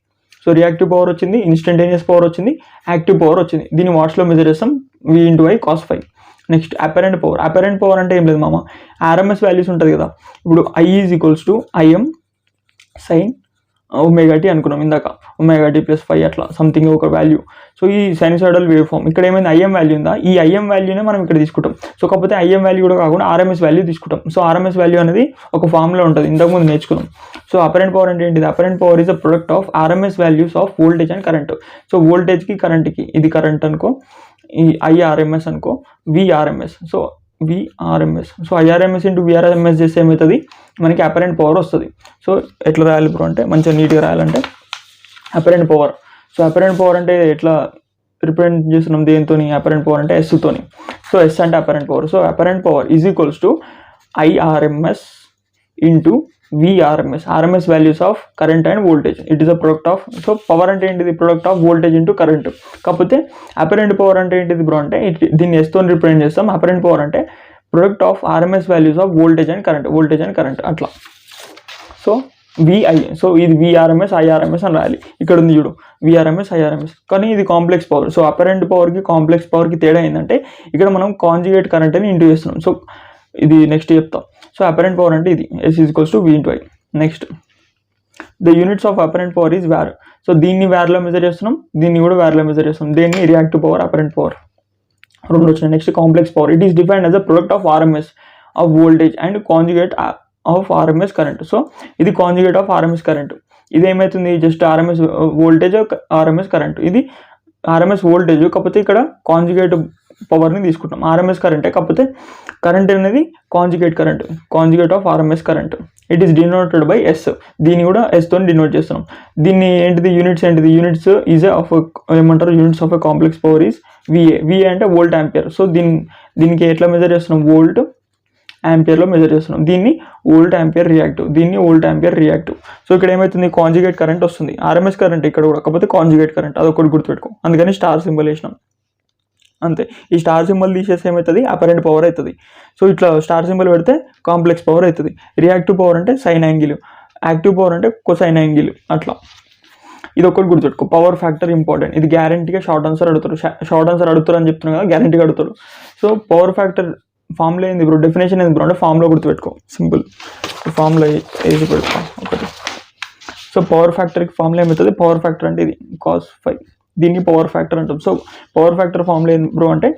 So reactive power వచ్చింది, ఇన్స్టంటేనియస్ పవర్ వచ్చింది, యాక్టివ్ పవర్ వచ్చింది. దీన్ని వాట్స్లో మెజర్ చేస్తాం, V into I cos phi. Next apparent power అంటే ఏం లేదు మామ, ఆర్ఎంఎస్ వాల్యూస్ ఉంటుంది కదా. ఇప్పుడు I is equals to IM sine omega T అనుకున్నాం ఇందాక, ఒమేగా టీ ప్లస్ 5 అట్లా సంథింగ్ ఒక వాల్యూ. సో ఈ సైనసాయిడల్ వేవ్ ఫామ్ ఇక్కడ ఏమైంది ఐఎం వాల్యూ ఉందా, ఈ ఐఎం వాల్యూనే మనం ఇక్కడ తీసుకుంటాం. సో కాకపోతే ఐఎం వాల్యూ కూడా కాకుండా ఆర్ఎంఎస్ వాల్యూ తీసుకుంటాం. సో ఆర్ఎంఎస్ వాల్యూ అనేది ఒక ఫామ్లో ఉంటుంది, ఇంతకుముందు నేర్చుకున్నాం. సో అపరెంట్ పవర్ అంటే ఏంటిది, apparent power is a product of RMS values of voltage and current. So వోల్టేజ్కి కరెంట్కి, ఇది కరెంట్ అనుకో, ఈ ఐఆర్ఎంఎస్ అనుకో, V RMS. So V RMS, so I RMS into V RMS చేస్తే ఏమవుతుంది మనకి అపరెంట్ పవర్ వస్తుంది. సో ఎట్లా రాయాలి బ్రో అంటే మంచిగా నీట్గా రాయాలంటే apparent power. So apparent power అంటే ఎట్లా రిప్రజెంట్ చేస్తున్నాం దేంతో, అపరెంట్ పవర్ అంటే ఎస్ తోని. సో ఎస్ అంటే apparent power. So apparent power is equals to I RMS into V RMS, RMS values of current and voltage. It is a product of, so power అంటే ఏంటిది product of voltage into current. కాకపోతే apparent power అంటే ఏంటిది bro అంటే దీన్ని S తోని represent చేస్తాం. Apparent power అంటే product of RMS values of voltage and current, voltage and current అట్లా. సో విఐ, సో ఇది విఆర్ఎంఎస్ ఐఆర్ఎంఎస్ అని రాయాలి. ఇక్కడ ఉంది చూడు విఆర్ఎంఎస్ ఐఆర్ఎంఎస్, కానీ ఇది కాంప్లెక్స్ పవర్. సో అపరెంట్ పవర్కి కాంప్లెక్స్ పవర్కి తేడా ఏంటంటే ఇక్కడ మనం కాంజుగేట్ కరెంట్ అని ఇంటూ చేస్తున్నాం. సో ఇది నెక్స్ట్ చెప్తాం. సో అపరెంట్ పవర్ అంటే ఇది S equals to V into I. Next the units of apparent power is VAR. So దీన్ని వ్యార్లో మెజర్ చేస్తున్నాం, దీన్ని కూడా వ్యార్లో మెజర్ చేస్తున్నాం. దీన్ని రియాక్టివ్ పవర్, అపరెంట్ పవర్ రెండు వచ్చినాయి. Next complex power, it is defined as a product of RMS of voltage and conjugate of RMS current. So ఇది కాంజుగేట్ ఆఫ్ ఆర్ఎంఎస్ కరెంట్. ఇది ఏమవుతుంది just RMS voltage, RMS current. ఇది RMS voltage, కాకపోతే ఇక్కడ conjugate పవర్ని తీసుకుంటాం. RMS కరెంటే, కాకపోతే current అనేది conjugate current, conjugate of RMS current. It is denoted by S. దీన్ని కూడా ఎస్ తోని డినోట్ చేస్తున్నాం. దీన్ని ఏంటిది యూనిట్స్ ఏంటిది, యూనిట్స్ ఈజ్ ఆఫ్ ఏమంటారు, units of a complex power is VA. VA అంటే వోల్ట్ యాంపియర్. సో దీనికి ఎట్లా మెజర్ చేస్తున్నాం, వోల్ట్ యాంపియర్లో మెజర్ చేస్తున్నాం. దీన్ని వోల్ట్ యాంపియర్ రియాక్టివ్, దీన్ని వోల్ట్ యాంపియర్ రియాక్టివ్. సో ఇక్కడ ఏమవుతుంది కాంజుగేట్ కరెంట్ వస్తుంది, ఆర్ఎంఎస్ కరెంట్ ఇక్కడ కూడా, కాకపోతే కాంజుగేట్ కరెంట్, అదొకటి గుర్తుపెట్టుకో. అందుకని స్టార్ సింబల్ వేసినాం అంతే. ఈ స్టార్ సింబల్ తీసేస్తే ఏమవుతుంది అపరెంట్ పవర్ అవుతుంది. సో ఇట్లా స్టార్ సింబల్ పెడితే కాంప్లెక్స్ పవర్ అవుతుంది. రియాక్టివ్ పవర్ అంటే సైన్ యాంగిల్, యాక్టివ్ పవర్ అంటే కొసైన్ యాంగిల్ అట్లా. ఇది ఒకటి గుర్తుపెట్టుకో. పవర్ ఫ్యాక్టర్ ఇంపార్టెంట్, ఇది గ్యారంటీగా షార్ట్ ఆన్సర్ అడుగుతారు. షార్ట్ ఆన్సర్ అడుగుతారు అని చెప్తున్నాను కదా, గ్యారంటీగా అడుగుతారు. సో పవర్ ఫ్యాక్టర్ ఫామ్లో ఏంది బ్రో, డెఫినేషన్ ఏంది బ్రో అంటే ఫామ్లో గుర్తుపెట్టుకో, సింపుల్ ఫామ్లో వేసి పెట్టుకో ఒకటి. సో పవర్ ఫ్యాక్టర్కి ఫామ్లో ఏమవుతుంది, పవర్ ఫ్యాక్టర్ అంటే ఇది cos 5, దీన్ని పవర్ ఫ్యాక్టర్ అంటాం. సో పవర్ ఫ్యాక్టర్ ఫామ్లో ఏంది బ్రో అంటే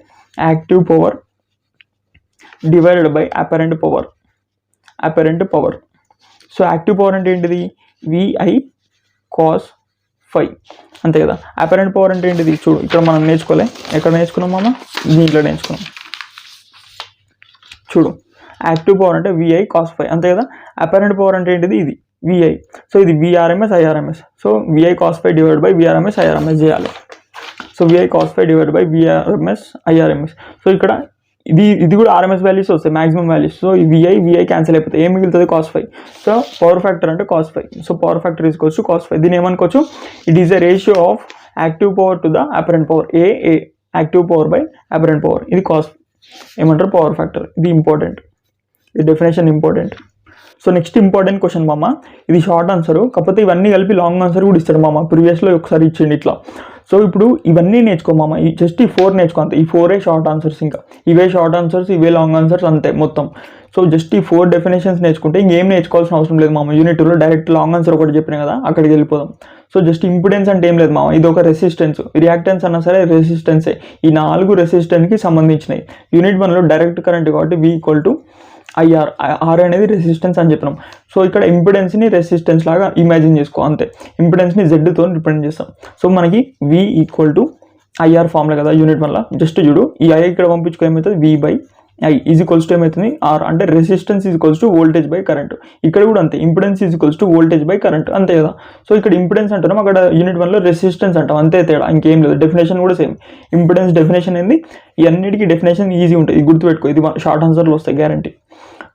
active power divided by apparent power, apparent power. So active power అంటే ఏంటిది విఐ cos 5 అంతే కదా. అపరెంట్ పవర్ అంటే ఏంటిది చూడు, ఇక్కడ మనం నేర్చుకోలే, ఎక్కడ నేర్చుకున్నాం మామ, దీంట్లో నేర్చుకున్నాం చూడు. యాక్టివ్ పవర్ అంటే విఐ cos 5 అంతే కదా. అపరెంట్ పవర్ అంటే ఏంటిది ఇది విఐ. సో ఇది V RMS I RMS. So V I cos 5 divide by V RMS I RMS చేయాలి. So V I cos 5 divide by V RMS I RMS. So ఇక్కడ ఇది కూడా ఆర్ఎంఎస్ వాల్యూస్ వస్తాయి, మాక్సిమం వాల్యూస్. సో ఈ విఐ క్యాన్సిల్ అయిపోతాయి, ఏం మిగులుతుంది cos 5. సో పవర్ ఫ్యాక్టర్ అంటే cos 5. So power factor is equals to cos 5. దీన్ని ఏమనుకోవచ్చు, it is a ratio of active power to the apparent power, ఏ active power by apparent power. ఇది cos ఏమంటారు power factor. ఇది important, ఈ definition important. So next important question మామ, ఇది short answer, కాకపోతే ఇవన్నీ కలిపి లాంగ్ ఆన్సర్ కూడా ఇస్తాడు మామ, ప్రీవియస్లో ఒకసారి ఇచ్చిండు ఇట్లా. సో ఇప్పుడు ఇవన్నీ నేర్చుకో మామ, జస్ట్ ఈ 4 నేర్చుకో అంతే. ఈ 4 షార్ట్ ఆన్సర్స్, ఇంకా ఇవే షార్ట్ ఆన్సర్స్, ఇవే లాంగ్ ఆన్సర్స్ అంతే మొత్తం. సో జస్ట్ ఈ 4 డెఫినేషన్స్ నేర్చుకుంటే ఇంకేం నేర్చుకోవాల్సిన అవసరం లేదు మామ. యూనిట్ 2లో డైరెక్ట్ లాంగ్ ఆన్సర్ ఒకటి చెప్పినా కదా, అక్కడికి వెళ్ళిపోదాం. సో జస్ట్ ఇంపిడెన్స్ అంటే ఏం లేదు మామ, ఇది ఒక రెసిస్టెన్స్, రియాక్టెన్స్ అన్నా సరే రెసిస్టెన్సే. ఈ 4 రెసిస్టెన్స్కి సంబంధించినవి. యూనిట్ 1లో డైరెక్ట్ కరెంట్ కాబట్టి V = IR, ఆర్ అనేది రెసిస్టెన్స్ అని చెప్పినాం. సో ఇక్కడ ఇంపిడెన్స్ని రెసిస్టెన్స్ లాగా ఇమాజిన్ చేసుకో అంతే. ఇంపిడెన్స్ని జెడ్తో రిప్రజెంట్ చేస్తాం. సో మనకి V = IR ఫార్ములా కదా యూనిట్ 1లో. జస్ట్ చూడు, ఈ I ఇక్కడ పంపించుకో ఏమవుతుంది, V/I ఈజ్ ఈక్వల్స్ టు ఏమవుతుంది R, అంటే resistance is equals to voltage by current. ఇక్కడ కూడా అంతే, impedance is equals to voltage by current అంతే కదా. సో ఇక్కడ ఇంపిడెన్స్ అంటాం, అక్కడ యూనిట్ 1లో రెసిస్టెన్స్ అంటాం, అంతే తేడా, ఇంకేం లేదు. డెఫినేషన్ కూడా సేమ్. ఇంపిడెన్స్ డెఫినేషన్ ఏంది, ఇవన్నిటికీ డెఫినేషన్ ఈజీ ఉంటుంది, ఇది గుర్తుపెట్టుకో, ఇది షార్ట్ ఆన్సర్లో వస్తాయి guarantee.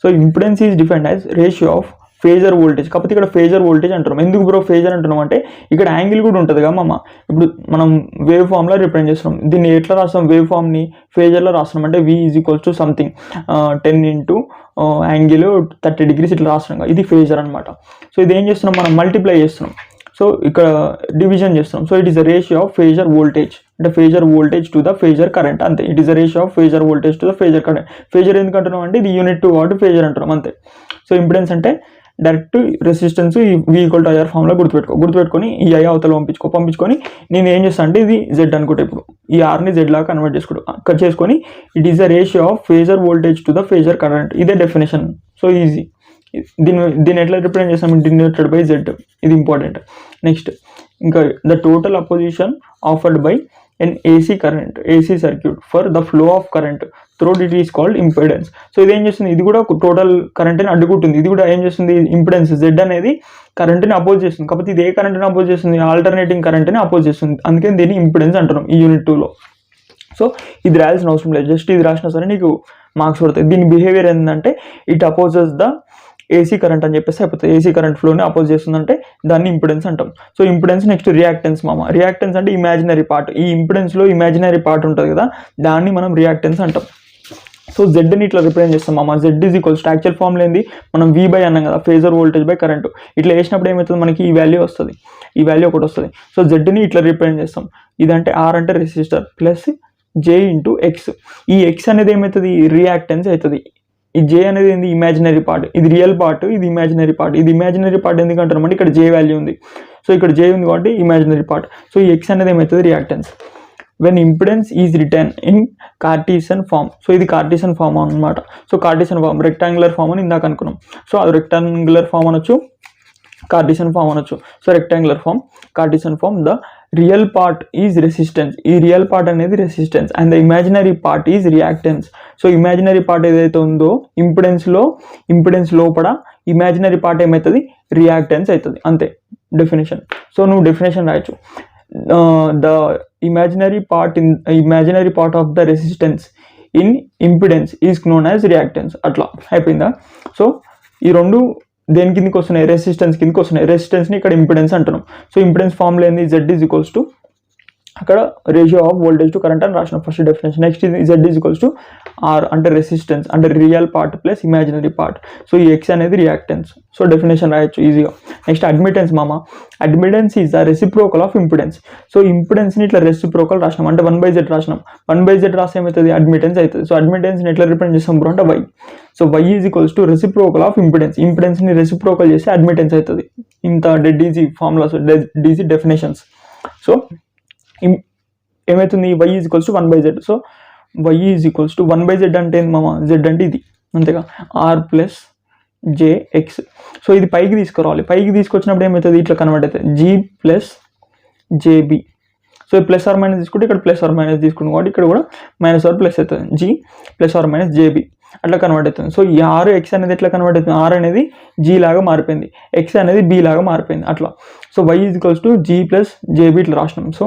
So impedance is defined as ratio of phasor voltage, కాకపోతే ఇక్కడ ఫేజర్ వోల్టేజ్ అంటున్నాం. ఎందుకు బ్రో ఫేజర్ అంటున్నాం అంటే ఇక్కడ యాంగిల్ కూడా ఉంటుంది కదా మామ. ఇప్పుడు మనం వేవ్ ఫామ్లో రిప్రజెంట్ చేస్తున్నాం, దీన్ని ఎట్లా రాస్తాం, వేవ్ ఫామ్ని ఫేజర్లో రాస్తున్నాం అంటే V = something 10 into angle 30 degrees ఇట్లా రాస్తున్నాం, ఇది ఫేజర్ అనమాట. సో ఇది ఏం చేస్తున్నాం, మనం మల్టిప్లై చేస్తున్నాం. సో ఇక్కడ డివిజన్ చేస్తున్నాం. So it is the ratio of phasor voltage, అంటే phasor voltage to the phasor current అంతే. It is the ratio of phasor voltage to the phasor current. Phasor ఎందుకు అంటున్నాం అంటే ఇది యూనిట్ 2 కాబట్టి ఫేజర్ అంటున్నాం అంతే. సో ఇంపిడెన్స్ అంటే direct resistance V equal to IR ఫామ్లో గుర్తుపెట్టుకొని ఈ ఐ అవతల పంపించుకొని నేను ఏం చేస్తాను అంటే ఇది జెడ్ అనుకుంటే ఇప్పుడు ఈ ఆర్ని జెడ్ లాగా కన్వర్ట్ చేసుకొని it is the ratio of phasor voltage to the phasor current. ఇదే డెఫినేషన్. So easy. దీన్ని ఎట్లా రిప్రజెంట్ చేస్తాం, డినోటెడ్ బై జెడ్. ఇది ఇంపార్టెంట్. నెక్స్ట్ ఇంకా the total opposition offered by an AC circuit for the flow of current through it is called impedance. So ఇది ఏం చేస్తుంది, ఇది కూడా టోటల్ కరెంట్ని అడ్డుకుంటుంది. ఇది కూడా ఏం చేస్తుంది, ఇంపిడెన్స్ జెడ్ అనేది కరెంట్ని అపోజ్ చేస్తుంది. కాకపోతే ఇది ఏ కరెంట్ని అపోజ్ చేస్తుంది, ఆల్టర్నేటింగ్ కరెంట్ని అపోజ్ చేస్తుంది. అందుకని దీన్ని ఇంపిడెన్స్ అంటున్నాం ఈ యూనిట్ 2లో. సో ఇది రాయాల్సిన అవసరం లేదు, జస్ట్ ఇది రాసినా సరే నీకు మార్క్స్ పడతాయి. దీని బిహేవియర్ ఏంటంటే it opposes the AC current అని చెప్పేసి అయిపోతుంది. ఏసీ కరెంట్ ఫ్లోని అపోజ్ చేస్తుందంటే దాన్ని ఇంపిడెన్స్ అంటాం. So impedance. Next reactance reactance అంటే ఇమాజినరీ పార్ట్. ఈ ఇంపిడెన్స్లో ఇమాజినరీ పార్ట్ ఉంటుంది కదా, దాన్ని మనం రియాక్టెన్స్ అంటాం. సో జెడ్ని ఇట్లా రిప్రజెంట్ చేస్తాం Z is equals to actual form లేని మనం వి బై అన్నాం కదా, ఫేజర్ వోల్టేజ్ బై కరెంట్. ఇట్లా వేసినప్పుడు ఏమవుతుంది, మనకి ఈ వాల్యూ వస్తుంది, ఈ వాల్యూ ఒకటి వస్తుంది. సో జెడ్ని ఇట్లా రిప్రజెంట్ చేస్తాం. ఇదంటే ఆర్ అంటే resistor plus J into X. ఈ ఎక్స్ అనేది ఏమవుతుంది, రియాక్టెన్స్ అవుతుంది. ఈ జే అనేది ఏంది, ఇమాజినరీ పార్ట్. ఇది రియల్ పార్ట్, ఇది ఇమాజినరీ పార్ట్. ఇది ఇమాజినరీ పార్ట్ ఎందుకంటారు అంటే ఇక్కడ జే వాల్యూ ఉంది. సో ఇక్కడ జే ఉంది కాబట్టి ఇమాజినరీ పార్ట్. సో ఈ ఎక్స్ అనేది ఏమవుతుంది, reactance. When impedance is written in cartesian form. So ఇది కార్టీసియన్ ఫామ్ అనమాట. So cartesian form rectangular form అని ఇందాక అనుకున్నాం. సో అది రెక్టాంగులర్ ఫామ్ అనొచ్చు, కార్టీసియన్ ఫామ్ అనొచ్చు. So rectangular form, cartesian form. The real part is resistance. ఈ real part అనేది resistance and the imaginary part is reactance. So imaginary part ఏదైతే ఉందో ఇంపిడెన్స్ లోపల ఇమాజినరీ పార్ట్ ఏమవుతుంది, రియాక్టెన్స్ అవుతుంది. అంతే డెఫినేషన్. సో నువ్వు డెఫినేషన్ రాయొచ్చు. The imaginary part of the resistance in impedance is known as reactance. అట్లా అయిపోయిందా. సో ఈ రెండు దేని కిందకి వస్తున్నాయి, రెసిస్టెన్స్ కిందకి వస్తున్నాయి. రెసిస్టెన్స్ని ఇక్కడ ఇంపిడెన్స్ అంటున్నాం. సో ఇంపిడెన్స్ ఫార్ములా ఏంది, జెడ్ ఈజ్ ఈక్వల్స్ టు అక్కడ ratio of voltage to current అని రాసినాం ఫస్ట్ డెఫినేషన్. నెక్స్ట్ ఇది Z is equals to R అంటే రెసిస్టెన్స్ అంటే real part plus imaginary part. So ఈ ఎక్స్ అనేది రియాక్టెన్స్. సో డెఫినేషన్ రాయొచ్చు ఈజీగా. Next admittance admittance is the reciprocal of impedance. So ఇంపిడెన్స్ని ఇట్లా రెసిప్రోకల్ రాసినాం అంటే 1/z రాసినాం. 1/z రాస్తే ఏమవుతుంది, అడ్మిటెన్స్ అవుతుంది. సో అడ్మిటెన్స్ని ఎట్లా రిప్రజెంట్ చేస్తాం బ్రో అంటే Y. So Y is equals to reciprocal of impedance. ఇంపిడెన్స్ని రెసిప్రోకల్ చేస్తే అడ్మిటెన్స్ అవుతుంది. ఇంత dead easy formulas, dead easy definitions. So ఏమవుతుంది, Y is equals to 1/z. So Y is equals to 1/z అంటే ఏంది Z అంటే ఇది అంతేగా, ఆర్ ప్లస్ జేఎక్స్. సో ఇది పైకి తీసుకురావాలి. పైకి తీసుకొచ్చినప్పుడు ఏమవుతుంది, ఇట్లా కన్వర్ట్ అవుతుంది, G plus J B. So plus or minus తీసుకుంటే ఇక్కడ ప్లస్ ఆర్ మైనస్ తీసుకుంటాం కాబట్టి ఇక్కడ కూడా మైనస్ ఆర్ ప్లస్ అవుతుంది, G plus or minus J B అట్లా కన్వర్ట్ అవుతుంది. సో ఈ ఆర్ ఎక్స్ అనేది ఎట్లా కన్వర్ట్ అవుతుంది, ఆర్ అనేది జీ లాగా మారిపోయింది, ఎక్స్ అనేది బి లాగా మారిపోయింది అట్లా. So Y is equals to G plus j B ఇట్లా రాసినాం. సో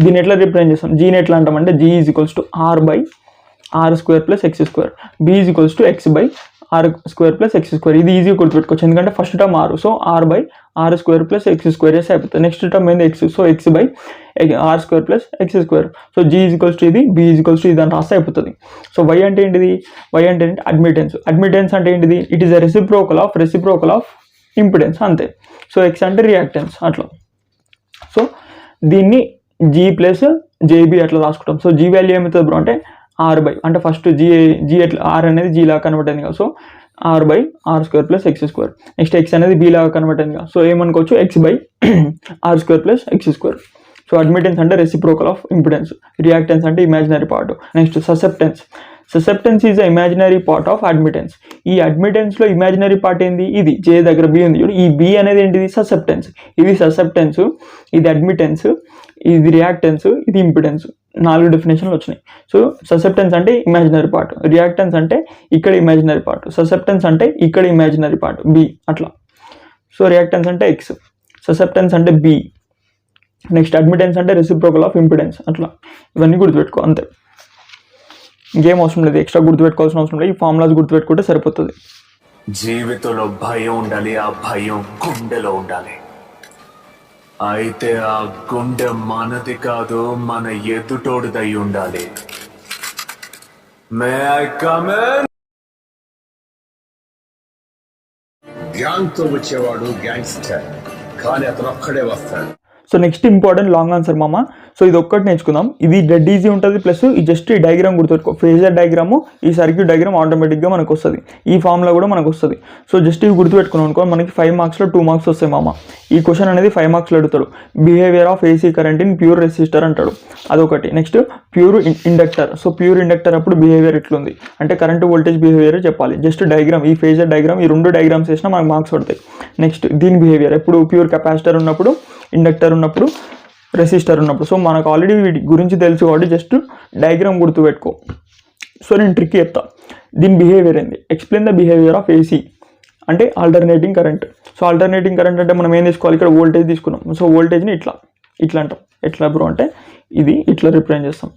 దీన్ని ఎట్లా రిప్రజెంట్ చేస్తాం, జీని ఎట్లా అంటామంటే G is equals to R by R square plus X square, B is equals to X by R square plus X square. ఇది ఈజీగా గుర్తుపెట్టుకోవచ్చు ఎందుకంటే first term R. So R by R square plus X square చేస్తే అయిపోతుంది. Next term ఏంది X. So X by R square plus X square. So G is equals to ఇది, B is equals to ఇది అని రాస్తే అయిపోతుంది. So why అంటే ఏంటిది, వై అంటే ఏంటి అడ్మిటెన్స్. అడ్మిటెన్స్ అంటే ఏంటిది, it is a reciprocal of impedance అంతే. సో ఎక్స్ అంటే రియాక్టెన్స్ అట్లా. సో దీన్ని జీ ప్లస్ జేబీ అట్లా రాసుకుంటాం. సో జీ వాల్యూ ఏమవుతుంది బ్రో అంటే ఆర్ బై అంటే ఫస్ట్ జీ ఎట్లా ఆర్ అనేది జీ లాగా కన్వర్ట్ అయింది కదా. So R by R square plus X square. Next X అనేది బి లాగా కన్వర్ట్ అయింది కదా. సో ఏమనుకోవచ్చు X by R square plus X square. So admittance అంటే రెసిప్రోకల్ ఆఫ్ ఇంపిడెన్స్, రియాక్టెన్స్ అంటే imaginary part. Next susceptance is the imaginary part of admittance. ఈ అడ్మిటెన్స్లో imaginary part ఏంది, ఇది జే దగ్గర బి ఉంది చూడు, ఈ బి అనేది ఏంటిది ససెప్టెన్స్. ఇది ససెప్టెన్స్, ఇది అడ్మిటెన్స్, ఇది రియాక్టెన్స్, ఇది ఇంపిడెన్స్. 4 డెఫినేషన్లు వచ్చినాయి. సో ససెప్టెన్స్ అంటే ఇమాజినరీ పార్ట్, రియాక్టెన్స్ అంటే ఇక్కడ ఇమాజినరీ పార్ట్, ససెప్టెన్స్ అంటే ఇక్కడ ఇమాజినరీ పార్ట్ బి అట్లా. సో రియాక్టెన్స్ అంటే ఎక్స్, ససెప్టెన్స్ అంటే బి, నెక్స్ట్ అడ్మిటెన్స్ అంటే రెసిప్రోకల్ ఆఫ్ ఇంపిడెన్స్ అట్లా. ఇవన్నీ గుర్తుపెట్టుకో అంతే, ఇంకేం అవసరం లేదు, ఎక్స్ట్రా గుర్తుపెట్టుకోవాల్సిన అవసరం లేదు. ఈ ఫార్ములాస్ గుర్తుపెట్టుకుంటే సరిపోతుంది. జీవితంలో భయం ఉండాలి, ఆ భయం గుండెలో ఉండాలి. అయితే ఆ గుండె మనది కాదు, మన ఎదుటోడిదై ఉండాలి. May I come in? Gang తో వచ్చేవాడు గ్యాంగ్స్టర్, కానీ అతను ఒక్కడే వస్తాడు. So next important long answer మామ. సో ఇది ఒక్కటి నేర్చుకుందాం. ఇది డెడ్ ఈజీ ఉంటుంది, ప్లస్ ఈ జస్ట్ ఈ డయాగ్రామ్ గుర్తుపెట్టుకో. ఫేజర్ డయాగ్రాము, ఈ సర్క్యూట్ డయాగ్రామ్ ఆటోమేటిక్గా మనకు వస్తుంది. ఈ ఫామ్లో కూడా మనకు వస్తుంది. సో జస్ట్ ఇవి గుర్తుపెట్టుకున్నాం అనుకో, మనకి 5 మార్క్స్లో 2 మార్క్స్ వస్తాయి మామ. ఈ క్వశ్చన్ అనేది 5 మార్క్స్లో అడుగుతాడు. Behaviour of AC current in pure resistor అంటాడు, అదొకటి. Next pure inductor. So pure inductor అప్పుడు బిహేవియర్ ఎట్లుంది అంటే కరెంట్ వోల్టేజ్ బిహేవియర్ చెప్పాలి. జస్ట్ డయాగ్రామ్, ఈ ఫేజర్ డయాగ్రామ్, ఈ 2 డయాగ్రామ్స్ వేసినా మనకు మార్క్స్ పడతాయి. నెక్స్ట్ దీని బిహేవియర్ ఎప్పుడు ప్యూర్ కెపాసిటర్ ఉన్నప్పుడు, ఇండక్టర్ ఉన్నప్పుడు, రెసిస్టర్ ఉన్నప్పుడు. సో మనకు ఆల్రెడీ వీటి గురించి తెలుసు కాబట్టి జస్ట్ డయాగ్రామ్ గుర్తుపెట్టుకో. సో నేను ట్రిక్ చెప్తా. దీని బిహేవియర్ ఏంది, explain the behaviour of AC అంటే alternating current. So alternating current అంటే మనం ఏం తీసుకోవాలి, ఇక్కడ వోల్టేజ్ తీసుకున్నాం. సో వోల్టేజ్ని ఇట్లా అంటాం. ఎట్లా బ్రో అంటే ఇది ఇట్లా రిప్రజెంట్ చేస్తాం.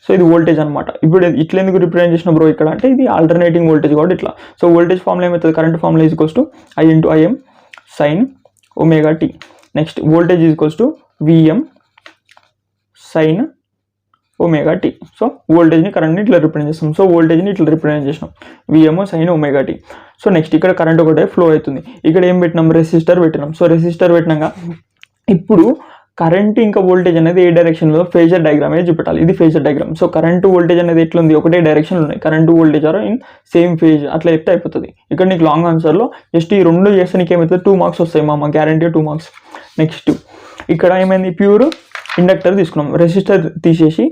సో ఇది వోల్టేజ్ అనమాట. ఇప్పుడు ఇట్లా ఎందుకు రిప్రజెంట్ చేసిన బ్రో ఇక్కడ అంటే ఇది ఆల్టర్నేటింగ్ వోల్టేజ్ కాబట్టి ఇట్లా. సో వోల్టేజ్ ఫార్ములా ఏమవుతుంది, current formula is equals to I × Im sin ωt. Next voltage is equals to Vm sin ωt. So వోల్టేజ్ని కరెంట్ని ఇట్లా రిప్రజెంట్ చేస్తాం. సో వోల్టేజ్ని ఇట్లా రిప్రజెంట్ చేసినాం, Vm sin ωt. So next ఇక్కడ కరెంట్ ఒకటే ఫ్లో అవుతుంది. ఇక్కడ ఏం పెట్టినాం, రెసిస్టర్ పెట్టినాం. సో రెసిస్టర్ పెట్టినాక ఇప్పుడు కరెంట్ ఇంకా వోల్టేజ్ అనేది ఏ డైరెక్షన్లో ఫేజర్ డయాగ్రామ్ అనేది చూపెట్టాలి. ఇది phasor diagram. So current voltage అనేది ఎట్లుంది, ఒకటే డైరెక్షన్లో ఉన్నాయి. Current voltage are in same phase అట్లా చెప్తే అయిపోతుంది. ఇక్కడ నీకు లాంగ్ ఆన్సర్లో జస్ట్ ఈ 2 చేస్తే నీకు ఏమవుతుంది, 2 మార్క్స్ వస్తాయి మామ, గ్యారంటీ 2 మార్క్స్. నెక్స్ట్ ఇక్కడ ఏమైంది, ప్యూర్ ఇండక్టర్ తీసుకున్నాం, రెసిస్టర్ తీసేసి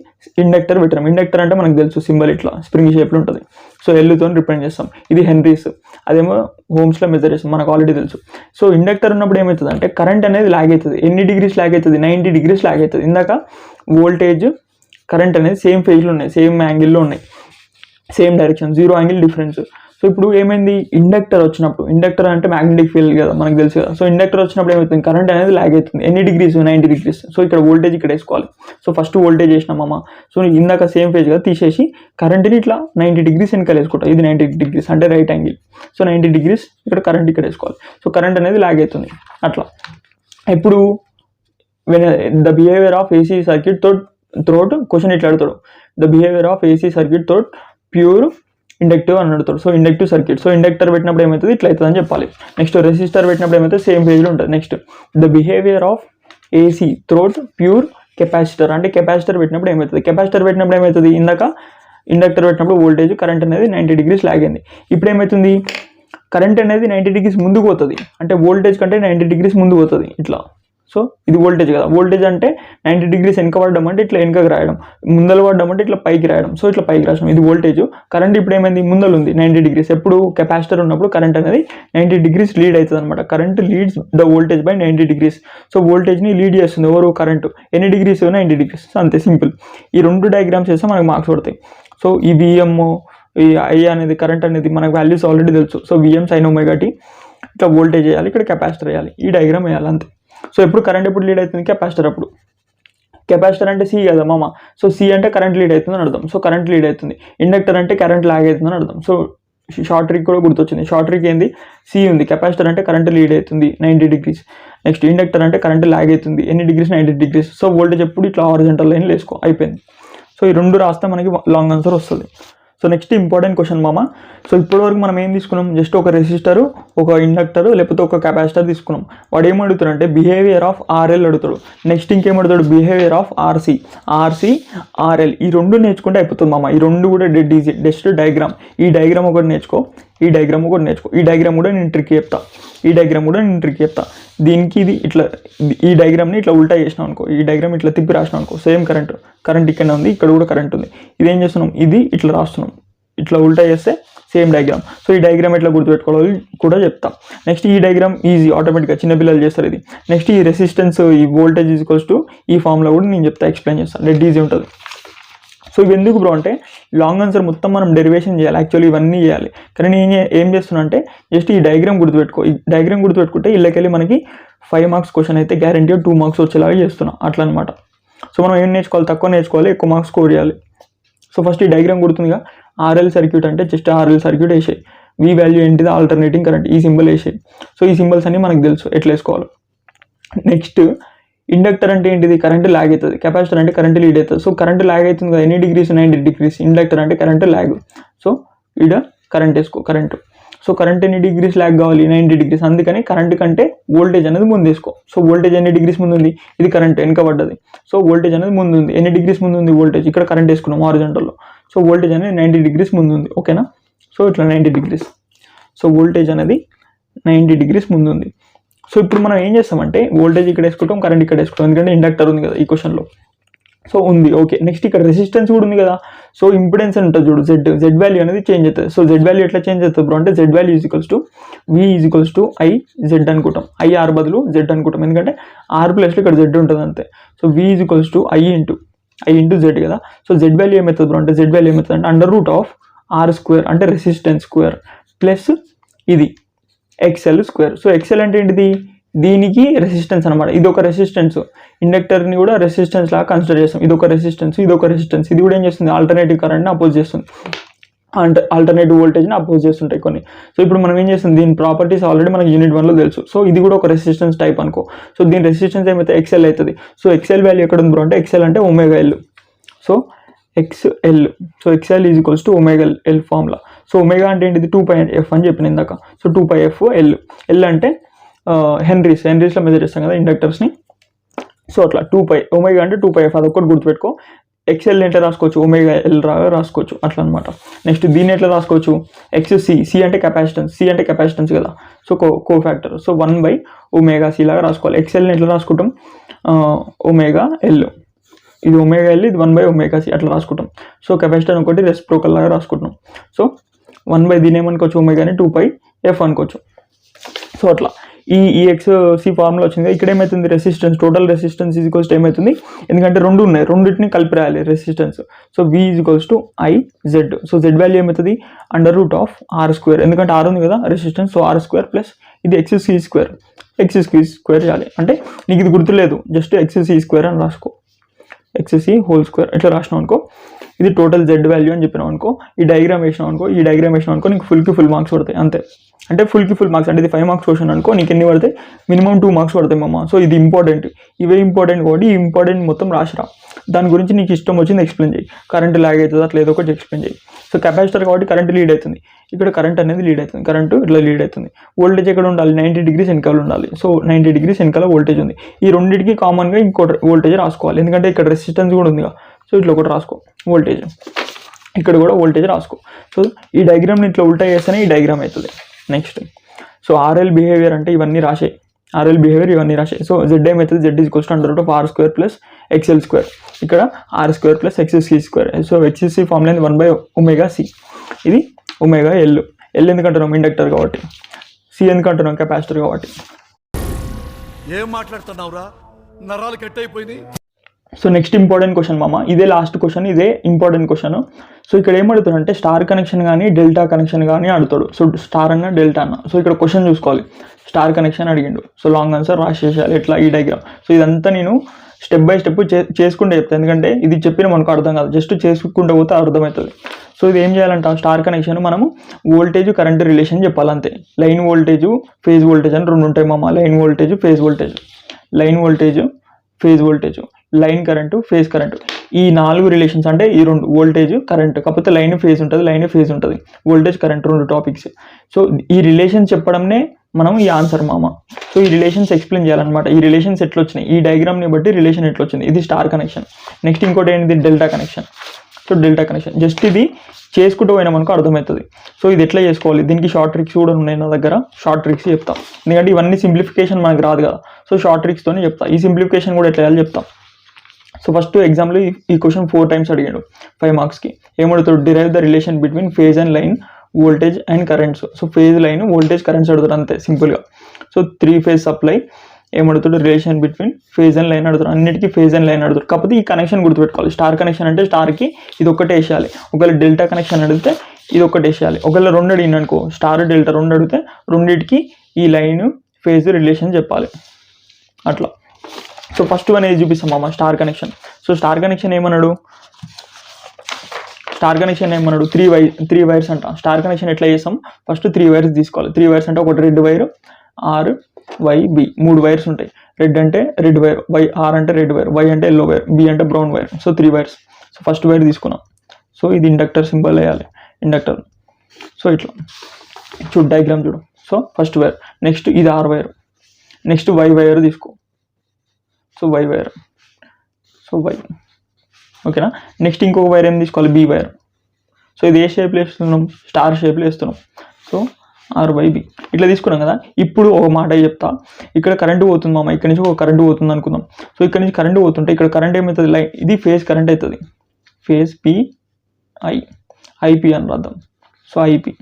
ఇండక్టర్ పెట్టినాం. ఇండక్టర్ అంటే మనకు తెలుసు సింబల్ ఇట్లా స్ప్రింగ్ షేప్లో ఉంటుంది. సో ఎల్లుతో రిప్రజెంట్ చేస్తాం. ఇది హెన్రీస్, అదేమో హోమ్స్లో మెజర్ చేస్తాం, మనకు ఆల్రెడీ తెలుసు. సో ఇండక్టర్ ఉన్నప్పుడు ఏమవుతుంది అంటే కరెంట్ అనేది లాగ్ అవుతుంది. ఎన్ని డిగ్రీస్ లాగ్ అవుతుంది, 90 డిగ్రీస్ లాగ్ అవుతుంది. ఇందాక వోల్టేజ్ కరెంట్ అనేది సేమ్ ఫేజ్లో ఉన్నాయి, సేమ్ యాంగిల్లో ఉన్నాయి, same direction, 0 angle difference. So ఇప్పుడు ఏమైంది, ఇండక్టర్ వచ్చినప్పుడు, ఇండక్టర్ అంటే మ్యాగ్నెటిక్ ఫీల్డ్ కదా మనకు తెలుసు కదా. సో ఇండక్టర్ వచ్చినప్పుడు ఏమవుతుంది, కరెంట్ అనేది లాగ్ అవుతుంది. ఎన్ని డిగ్రీస్, 90 డిగ్రీస్. సో ఇక్కడ వోల్టేజ్ ఇక్కడ వేసుకోవాలి. సో ఫస్ట్ వోల్టేజ్ వేసినామమ్మ. సో ఇందాక సేమ్ ఫేజ్ కదా, తీసేసి కరెంట్ని ఇట్లా 90 డిగ్రీస్ వెనకాల వేసుకుంటాం. ఇది 90 డిగ్రీస్ అంటే రైట్ యాంగిల్. సో 90 డిగ్రీస్ ఇక్కడ కరెంట్ ఇక్కడ వేసుకోవాలి. సో కరెంట్ అనేది లాగ్ అవుతుంది అట్లా. ఇప్పుడు the behaviour of AC circuit through question ఇట్లా అడుగుతాడు, the behaviour of AC circuit through pure inductive అని అడుగుతాడు. So inductive circuit. So inductor పెట్టినప్పుడు ఏమవుతుంది, ఇట్లా అవుతుంది అని చెప్పాలి. నెక్స్ట్ రెసిస్టర్ పెట్టినప్పుడు ఏమవుతుంది, సేమ్ ఫేజ్లో ఉంటుంది. Next the behaviour of AC through pure capacitor అంటే కెపాసిటర్ పెట్టినప్పుడు ఏమవుతుంది, కెపాసిటర్ పెట్టినప్పుడు ఏమవుతుంది, ఇందాక ఇండక్టర్ పెట్టినప్పుడు వోల్టేజ్ కరెంట్ అనేది 90 డిగ్రీస్ లాగ్ అయింది. ఇప్పుడు ఏమవుతుంది, కరెంట్ అనేది 90 డిగ్రీస్ ముందుకు పోతుంది, అంటే వోల్టేజ్ కంటే 90 డిగ్రీస్ ముందు పోతుంది ఇట్లా. సో ఇది వోల్టేజ్ కదా, వోల్టేజ్ అంటే 90 డిగ్రీస్ వెనక పడడం అంటే ఇట్లా వెనకకి రాయడం, ముందలు పడడం అంటే ఇట్లా పైకి రాయడం. సో ఇట్లా పైకి రాయడం, ఇది వోల్టేజ్. కరెంట్ ఇప్పుడు ఏమైంది, ముందలు ఉంది 90 డిగ్రీస్. ఎప్పుడు కెపాసిటర్ ఉన్నప్పుడు కరెంట్ అనేది 90 డిగ్రీస్ లీడ్ అవుతుంది అనమాట. Current leads the voltage by 90 degrees. So వోల్టేజ్ని లీడ్ చేస్తుంది ఎవరు, కరెంటు. ఎన్ని డిగ్రీస్, 90 డిగ్రీస్. అంతే సింపుల్. ఈ 2 డయాగ్రామ్స్ చేస్తే మనకు మార్క్స్ పడతాయి. సో ఈ Vm, ఈ I అనేది కరెంట్ అనేది మనకు వాల్యూస్ ఆల్రెడీ తెలుసు. సో Vm sin ωt, ఇట్లా వోల్టేజ్ వేయాలి, ఇక్కడ కెపాసిటర్ వేయాలి, ఈ డయాగ్రామ్ వేయాలి అంతే. సో ఎప్పుడు కరెంట్ ఎప్పుడు లీడ్ అవుతుంది, కెపాసిటర్ అప్పుడు. కెపాసిటర్ అంటే సి కదా మామ. సో సి అంటే కరెంట్ లీడ్ అవుతుందని అర్థం. సో కరెంట్ లీడ్ అవుతుంది. ఇండక్టర్ అంటే కరెంట్ లాగ్ అవుతుందని అర్థం. సో షార్ట్ ట్రిక్ కూడా గుర్తొచ్చింది. షార్ట్ ట్రిక్ ఏంది, సి ఉంది. కెపాసిటర్ అంటే కరెంట్ లీడ్ అవుతుంది 90 డిగ్రీస్. నెక్స్ట్ ఇండక్టర్ అంటే కరెంట్ లాగ్ అవుతుంది ఎన్ని డిగ్రీస్, 90 డిగ్రీస్. సో వోల్టేజ్ ఎప్పుడు ఇట్లా హారిజాంటల్ లైన్ వేసుకో, అయిపోయింది. సో ఈ 2 రాస్తే మనకి లాంగ్ ఆన్సర్ వస్తుంది. సో నెక్స్ట్ ఇంపార్టెంట్ క్వశ్చన్ మామ. సో ఇప్పటివరకు మనం ఏం తీసుకున్నాం, జస్ట్ ఒక రెసిస్టరు, ఒక ఇండక్టరు, లేకపోతే ఒక కెపాసిటర్ తీసుకున్నాం. వాడు ఏం అడుగుతాడు అంటే బిహేవియర్ ఆఫ్ RL అడుగుతాడు. నెక్స్ట్ ఇంకేం అడుగుతాడు, బిహేవియర్ ఆఫ్ RC, RL. ఈ 2 నేర్చుకుంటే అయిపోతుంది మామ. ఈ 2 కూడా డెడ్ ఈజీ. జస్ట్ డయాగ్రామ్, ఈ డయాగ్రామ్ ఒకటి నేర్చుకో, ఈ డయాగ్రామ్ ఒకటి నేర్చుకో. ఈ డయాగ్రామ్ కూడా నేను ట్రిక్ చెప్తా, ఈ డయాగ్రామ్ కూడా నేను ట్రిక్ చెప్తా. దీనికి ఇది ఇట్లా, ఈ డయాగ్రామ్ని ఇట్లా ఉల్టా చేసినాం అనుకో, ఈ డయాగ్రామ్ ఇట్లా తిప్పి రాసినాం అనుకో, సేమ్ కరెంట్ ఇక్కడనే ఉంది, ఇక్కడ కూడా కరెంట్ ఉంది. ఇది ఏం చేస్తున్నాం, ఇది ఇట్లా రాస్తున్నాం, ఇట్లా ఉల్టా చేస్తే సేమ్ డయాగ్రామ్. సో ఈ డయాగ్రామ్ ఎట్లా గుర్తుపెట్టుకోవాలి కూడా చెప్తాం. నెక్స్ట్ ఈ డయాగ్రామ్ ఈజీ, ఆటోమేటిక్గా చిన్నపిల్లలు చేస్తారు ఇది. నెక్స్ట్ ఈ రెసిస్టెన్స్, ఈ వోల్టేజ్ ఈజ్ ఈక్వల్స్ టు ఈ ఫామ్లో కూడా నేను చెప్తా, ఎక్స్ప్లెయిన్ చేస్తాను, డెడ్ ఈజీ ఉంటుంది. సో ఇవి ఎందుకు బ్రో అంటే లాంగ్ ఆన్సర్ మొత్తం మనం డెరివేషన్ చేయాలి, యాక్చువల్లీ ఇవన్నీ చేయాలి. కానీ నేను ఏం చేస్తున్నా అంటే జస్ట్ ఈ డయాగ్రామ్ గుర్తుపెట్టుకో. ఈ డయాగ్రామ్ గుర్తుపెట్టుకుంటే ఇళ్ళకెళ్ళి మనకి 5 మార్క్స్ క్వశ్చన్ అయితే గ్యారంటీ 2 మార్క్స్ వచ్చేలాగా చేస్తున్నా అట్లా అనమాట. సో మనం ఏం నేర్చుకోవాలి, తక్కువ నేర్చుకోవాలి, ఎక్కువ మార్క్స్ స్కోర్ చేయాలి. సో ఫస్ట్ ఈ డయాగ్రామ్ గుర్తుందిగా, RL సర్క్యూట్ అంటే జస్ట్ RL సర్క్యూట్ వేసేయి. V వాల్యూ ఏంటిది, ఆల్టర్నేటింగ్ కరెంట్, ఈ సింబల్ వేసేయి. సో ఈ సింబల్స్ అన్ని మనకు తెలుసు ఎట్లా వేసుకోవాలి. నెక్స్ట్ ఇండక్టర్ అంటే ఏంటిది, కరెంట్ లాగ్ అవుతుంది. కెపాసిటర్ అంటే కరెంట్ లీడ్ అవుతుంది. సో కరెంట్ లాగ్ అవుతుంది కదా, ఎన్ని డిగ్రీస్, 90 డిగ్రీస్. ఇండక్టర్ అంటే కరెంట్ లాగ్. సో ఈడ కరెంట్ వేసుకో, కరెంట్. సో కరెంట్ ఎన్ని డిగ్రీస్ ల్యాగ్ కావాలి, 90 డిగ్రీస్. అందుకని కరెంట్ కంటే వోల్టేజ్ అనేది ముందు వేసుకో. సో వోల్టేజ్ ఎన్ని డిగ్రీస్ ముందు ఉంది, ఇది కరెంట్ వెనక పడ్డది. సో వోల్టేజ్ అనేది ముందు ఉంది. ఎన్ని డిగ్రీస్ ముందు ఉంది వోల్టేజ్, ఇక్కడ కరెంట్ వేసుకున్నాం హారిజాంటల్లో. సో వోల్టేజ్ అనేది 90 డిగ్రీస్ ముందు ఉంది. ఓకేనా, సో ఇట్లా 90 డిగ్రీస్. సో వోల్టేజ్ అనేది 90 డిగ్రీస్ ముందు ఉంది. సో ఇప్పుడు మనం ఏం చేస్తామంటే వోల్టేజ్ ఇక్కడ వేసుకుంటాం, కరెంట్ ఇక్కడ వేసుకుంటాం, ఎందుకంటే ఇండక్టర్ ఉంది కదా ఈ క్వశ్చన్లో. సో ఉంది, ఓకే. నెక్స్ట్ ఇక్కడ రెసిస్టెన్స్ కూడా ఉంది కదా. సో ఇంపిడెన్స్ అని ఉంటుంది చూడు, జెడ్ వాల్యూ అనేది చేంజ్ అవుతుంది. సో జెడ్ వాల్యూ ఎట్లా చేంజ్ అవుతుంది బ్రో అంటే జెడ్ వాల్యూ V IZ అనుకుంటాం. IR బదులు జెడ్ అనుకుంటాం, ఎందుకంటే R ప్లస్లో ఇక్కడ జెడ్ ఉంటుంది అంతే. So V I into Z కదా. సో జెడ్ వాల్యూ ఏమవుతుంది బ్రో అంటే జెడ్ వాల్యూ ఏమవుతుంది అంటే √R² అంటే రెసిస్టెన్స్ స్క్వేర్ ప్లస్ ఇది XL స్క్వేర్. సో XL అంటే ఏంటిది, దీనికి రెసిస్టెన్స్ అనమాట. ఇది ఒక రెసిస్టెన్స్, ఇండక్టర్ని కూడా రెసిస్టెన్స్ లాగా కన్సిడర్ చేస్తాం. ఇది ఒక రెసిస్టెన్స్, ఇది కూడా ఏం చేస్తుంది, ఆల్టర్నేటివ్ కరెంట్ని అపోజ్ చేస్తుంది, ఆల్టర్నేటివ్ వోల్టేజ్ని అపోజ్ చేస్తుంటాయి కొన్ని. సో ఇప్పుడు మనం ఏం చేస్తుంది, దీని ప్రాపర్టీస్ ఆల్రెడీ మనకి యూనిట్ 1లో తెలుసు. సో ఇది కూడా ఒక రెసిస్టెన్స్ టైప్ అనుకో. సో దీని రెసిస్టెన్స్ ఏమైతే XL అవుతుంది. సో XL వాల్యూ ఎక్కడ ఉంది బ్రో అంటే XL అంటే ωL. So XL, so XL = ωL formula. So omega అంటే ఏంటిది, 2πf అని చెప్పిన ఇందాక. సో 2πf L అంటే హెన్రీస్లో మెజర్ చేస్తాం కదా ఇండక్టర్స్ని. సో అట్లా 2π, ఒమేగా అంటే 2πf, అదొక్కటి గుర్తుపెట్టుకో. XL ఎట్లా రాసుకోవచ్చు, ωL రాసుకోవచ్చు అట్లా అనమాట. నెక్స్ట్ దీన్ని ఎట్లా రాసుకోవచ్చు, XC అంటే కెపాసిటెన్స్ కదా. So cofactor. సో 1/ωc లాగా రాసుకోవాలి. XLని ఎట్లా రాసుకుంటాం, ωL, ఇది ωL, ఇది 1/ωc అట్లా రాసుకుంటాం. సో కెపాసిటర్ ఒకటి రెసిప్రోకల్ లాగా రాసుకుంటాం. సో 1/, దీని ఏమనుకోవచ్చు, ఒమేగాని 2πf అనుకోవచ్చు. సో అట్లా ఈ XC ఫార్ములా వచ్చింది. ఇక్కడ ఏమవుతుంది, రెసిస్టెన్స్, టోటల్ రెసిస్టెన్స్ ఏమవుతుంది, ఎందుకంటే రెండు ఉన్నాయి, రెండింటిని కలిపి రాయాలి resistance. So V IZ. So Z value ఏమవుతుంది, √R², ఎందుకంటే R ఉంది కదా రెసిస్టెన్స్. సో R² ప్లస్ ఇది XC² చేయాలి. అంటే నీకు ఇది గుర్తులేదు, జస్ట్ XC² అని రాసుకో, XC² ఎట్లా రాసినావు అనుకో. ఇది టోటల్ జెడ్ వాల్యూ అని చెప్పినావు అనుకో. ఈ డయాగ్రామ్ వేసినావు అనుకో, నీకు ఫుల్ మార్క్స్ పడతాయి అంతే. అంటే ఫుల్ మార్క్స్ అంటే ఇది 5 మార్క్స్ క్వశ్చన్ అనుకో, నీకు ఎన్ని పడతాయి, మినిమం 2 మార్క్స్ పడతాయి మామ. సో ఇది ఇంపార్టెంట్, ఇవే ఇంపార్టెంట్ కాబట్టి ఈ ఇంపార్టెంట్ మొత్తం రాసిరా. దాని గురించి నీకు ఇష్టం వచ్చింది ఎక్స్ప్లెయిన్ చేయి. కరెంట్ లాగ్ అవుతుంది అట్లా ఏదో ఒకటి ఎక్స్ప్లెయిన్ చేయి. సో కెపాసిటర్ కాబట్టి కరెంట్ లీడ్ అవుతుంది, ఇక్కడ కరెంట్ అనేది లీడ్ అవుతుంది, కరెంట్ ఇట్లా లీడ్ అవుతుంది. వోల్టేజ్ ఎక్కడ ఉండాలి, 90 డిగ్రీస్ వెనకాల ఉండాలి. సో 90 డిగ్రీస్ వెనకాల వోల్టేజ్ ఉంది. ఈ రెండింటికి కామన్గా ఇంకోటి వోల్టేజ్ రాసుకోవాలి, ఎందుకంటే ఇక్కడ రెసిస్టెన్స్ కూడా ఉందిగా. సో ఇట్లా ఒకటి రాసుకో వోల్టేజ్, ఇక్కడ కూడా వోల్టేజ్ రాసుకో. సో ఈ డయాగ్రామ్ని ఇట్లా ఉల్టా చేస్తేనే ఈ డయాగ్రామ్ అవుతుంది. నెక్స్ట్ సో RL బిహేవియర్ అంటే ఇవన్నీ రాసాయి, సో Z ఏమవుతుంది, Z √R² ప్లస్ XL², ఇక్కడ R² plus XC². So XC formula 1/ωc, ఇది ωL. L ఎందుకంటున్నాం, ఇండక్టర్ కాబట్టి. C ఎందుకంటున్నాం, కెపాసిటర్ కాబట్టి. ఏం మాట్లాడుతున్నావురా, నరాలు కట్ అయిపోయింది. సో నెక్స్ట్ ఇంపార్టెంట్ క్వశ్చన్ మామ, ఇదే లాస్ట్ క్వశ్చన్, ఇదే ఇంపార్టెంట్ క్వశ్చన్. సో ఇక్కడ ఏం అడుగుతాడు అంటే స్టార్ కనెక్షన్ కానీ డెల్టా కనెక్షన్ కానీ అడుగుతాడు. సో స్టార్ అన్న డెల్టా అన్న. సో ఇక్కడ క్వశ్చన్ చూసుకోవాలి, స్టార్ కనెక్షన్ అడిగిండు. సో లాంగ్ ఆన్సర్ రాసేసేయాలి ఎట్లా ఈ డయాగ్రామ్. సో ఇదంతా నేను స్టెప్ బై స్టెప్ చేసుకుంటే చెప్తాను, ఎందుకంటే ఇది చెప్పిన మనకు అర్థం కాదు, జస్ట్ చేసుకుంటూ పోతే అర్థమవుతుంది. సో ఇది ఏం చేయాలంట, స్టార్ కనెక్షన్ మనము వోల్టేజ్ కరెంట్ రిలేషన్ చెప్పాలంతే. లైన్ వోల్టేజ్, ఫేజ్ వోల్టేజ్ అని రెండు ఉంటాయి మామ. Line voltage, phase voltage, line current, phase current, ఈ 4 రిలేషన్స్ అంటే ఈ రెండు వోల్టేజ్ కరెంట్, కాకపోతే లైన్ ఫేజ్ ఉంటుంది, వోల్టేజ్ కరెంట్, 2 టాపిక్స్. సో ఈ రిలేషన్ చెప్పడంనే మనం ఈ ఆన్సర్ మామ. సో ఈ రిలేషన్స్ ఎక్స్ప్లెయిన్ చేయాలన్నమాట. ఈ రిలేషన్స్ ఎట్లా వచ్చినాయి, ఈ డయాగ్రామ్ని బట్టి రిలేషన్ ఎట్లా వచ్చింది. ఇది స్టార్ కనెక్షన్. నెక్స్ట్ ఇంకోటి ఏంటిది, delta connection. So delta connection just ఇది చేసుకుంటూ పోయినా మనకు అర్థమవుతుంది. సో ఇది ఎట్లా చేసుకోవాలి, దీనికి షార్ట్ ట్రిక్స్ కూడా ఉన్నాయి నా దగ్గర, షార్ట్ ట్రిక్స్ చెప్తాం, ఎందుకంటే ఇవన్నీ సింప్లిఫికేషన్ మనకు రాదు కదా. సో షార్ట్ ట్రిక్స్తోనే చెప్తా. ఈ సింప్లిఫికేషన్ కూడా ఎట్లా చేయాలి చెప్తాం. సో ఫస్ట్ ఎగ్జామ్లో ఈ క్వశ్చన్ 4 టైమ్స్ అడిగాడు 5 మార్క్స్కి. ఏమడుగుతాడు, derive the relation between phase and line voltage and currents. So phase, line, voltage, currents అడుగుతారు అంతే సింపుల్గా. సో 3 ఫేజ్ సప్లై ఏమడుగుతాడు, relation between phase and line అడుగుతారు, అన్నిటికీ ఫేజ్ అండ్ లైన్ అడుగుతారు. కాకపోతే ఈ కనెక్షన్ గుర్తుపెట్టుకోవాలి, స్టార్ కనెక్షన్ అంటే స్టార్కి ఇది ఒక్కటే వేసేయాలి. ఒకవేళ డెల్టా కనెక్షన్ అడిగితే ఇది ఒక్కటి వేసేయాలి. ఒకవేళ 2 అడిగింది అనుకో, స్టార్ డెల్టా 2 అడిగితే రెండింటికి ఈ లైన్ ఫేజ్ రిలేషన్ చెప్పాలి అట్లా. సో ఫస్ట్ వన్ ఏది చూపిస్తాం మామ, star connection. So star connection ఏమన్నాడు, 3 వైర్స్ అంట. స్టార్ కనెక్షన్ ఎట్లా చేస్తాం, ఫస్ట్ 3 వైర్స్ తీసుకోవాలి. 3 వైర్స్ అంటే ఒకటి red wire, R, Y, B, 3 wires ఉంటాయి. రెడ్ అంటే రెడ్ వైర్, ఆర్ అంటే రెడ్ వైర్, వై అంటే ఎల్లో వైర్, బి అంటే brown wire. So 3 wires. So first wire తీసుకున్నాం. సో ఇది ఇండక్టర్ సింబల్ వేయాలి, ఇండక్టర్. సో ఇట్లా చూడు డయాగ్రామ్ చూడు. సో ఫస్ట్ వైర్, నెక్స్ట్ ఇది R wire, next Y wire తీసుకో. So Y wire, so Y, ఓకేనా. నెక్స్ట్ ఇంకొక వైర్ ఏం తీసుకోవాలి, బి వైర్. సో ఇది ఏ షేప్లో వేస్తున్నాం, స్టార్ షేప్లో వేస్తున్నాం. సో ఆర్వైబి ఇట్లా తీసుకున్నాం కదా. ఇప్పుడు ఒక మాట చెప్తా, ఇక్కడ కరెంటు పోతుంది మామ, ఇక్కడ నుంచి ఒక కరెంటు పోతుంది అనుకుందాం. సో ఇక్కడ నుంచి కరెంటు పోతుంటే ఇక్కడ కరెంట్ ఏమవుతుంది, లైన్ ఇది ఫేజ్ కరెంట్ అవుతుంది, ఫేజ్ పిఐ, ఐపి అని రాద్దాం. సో ఐపి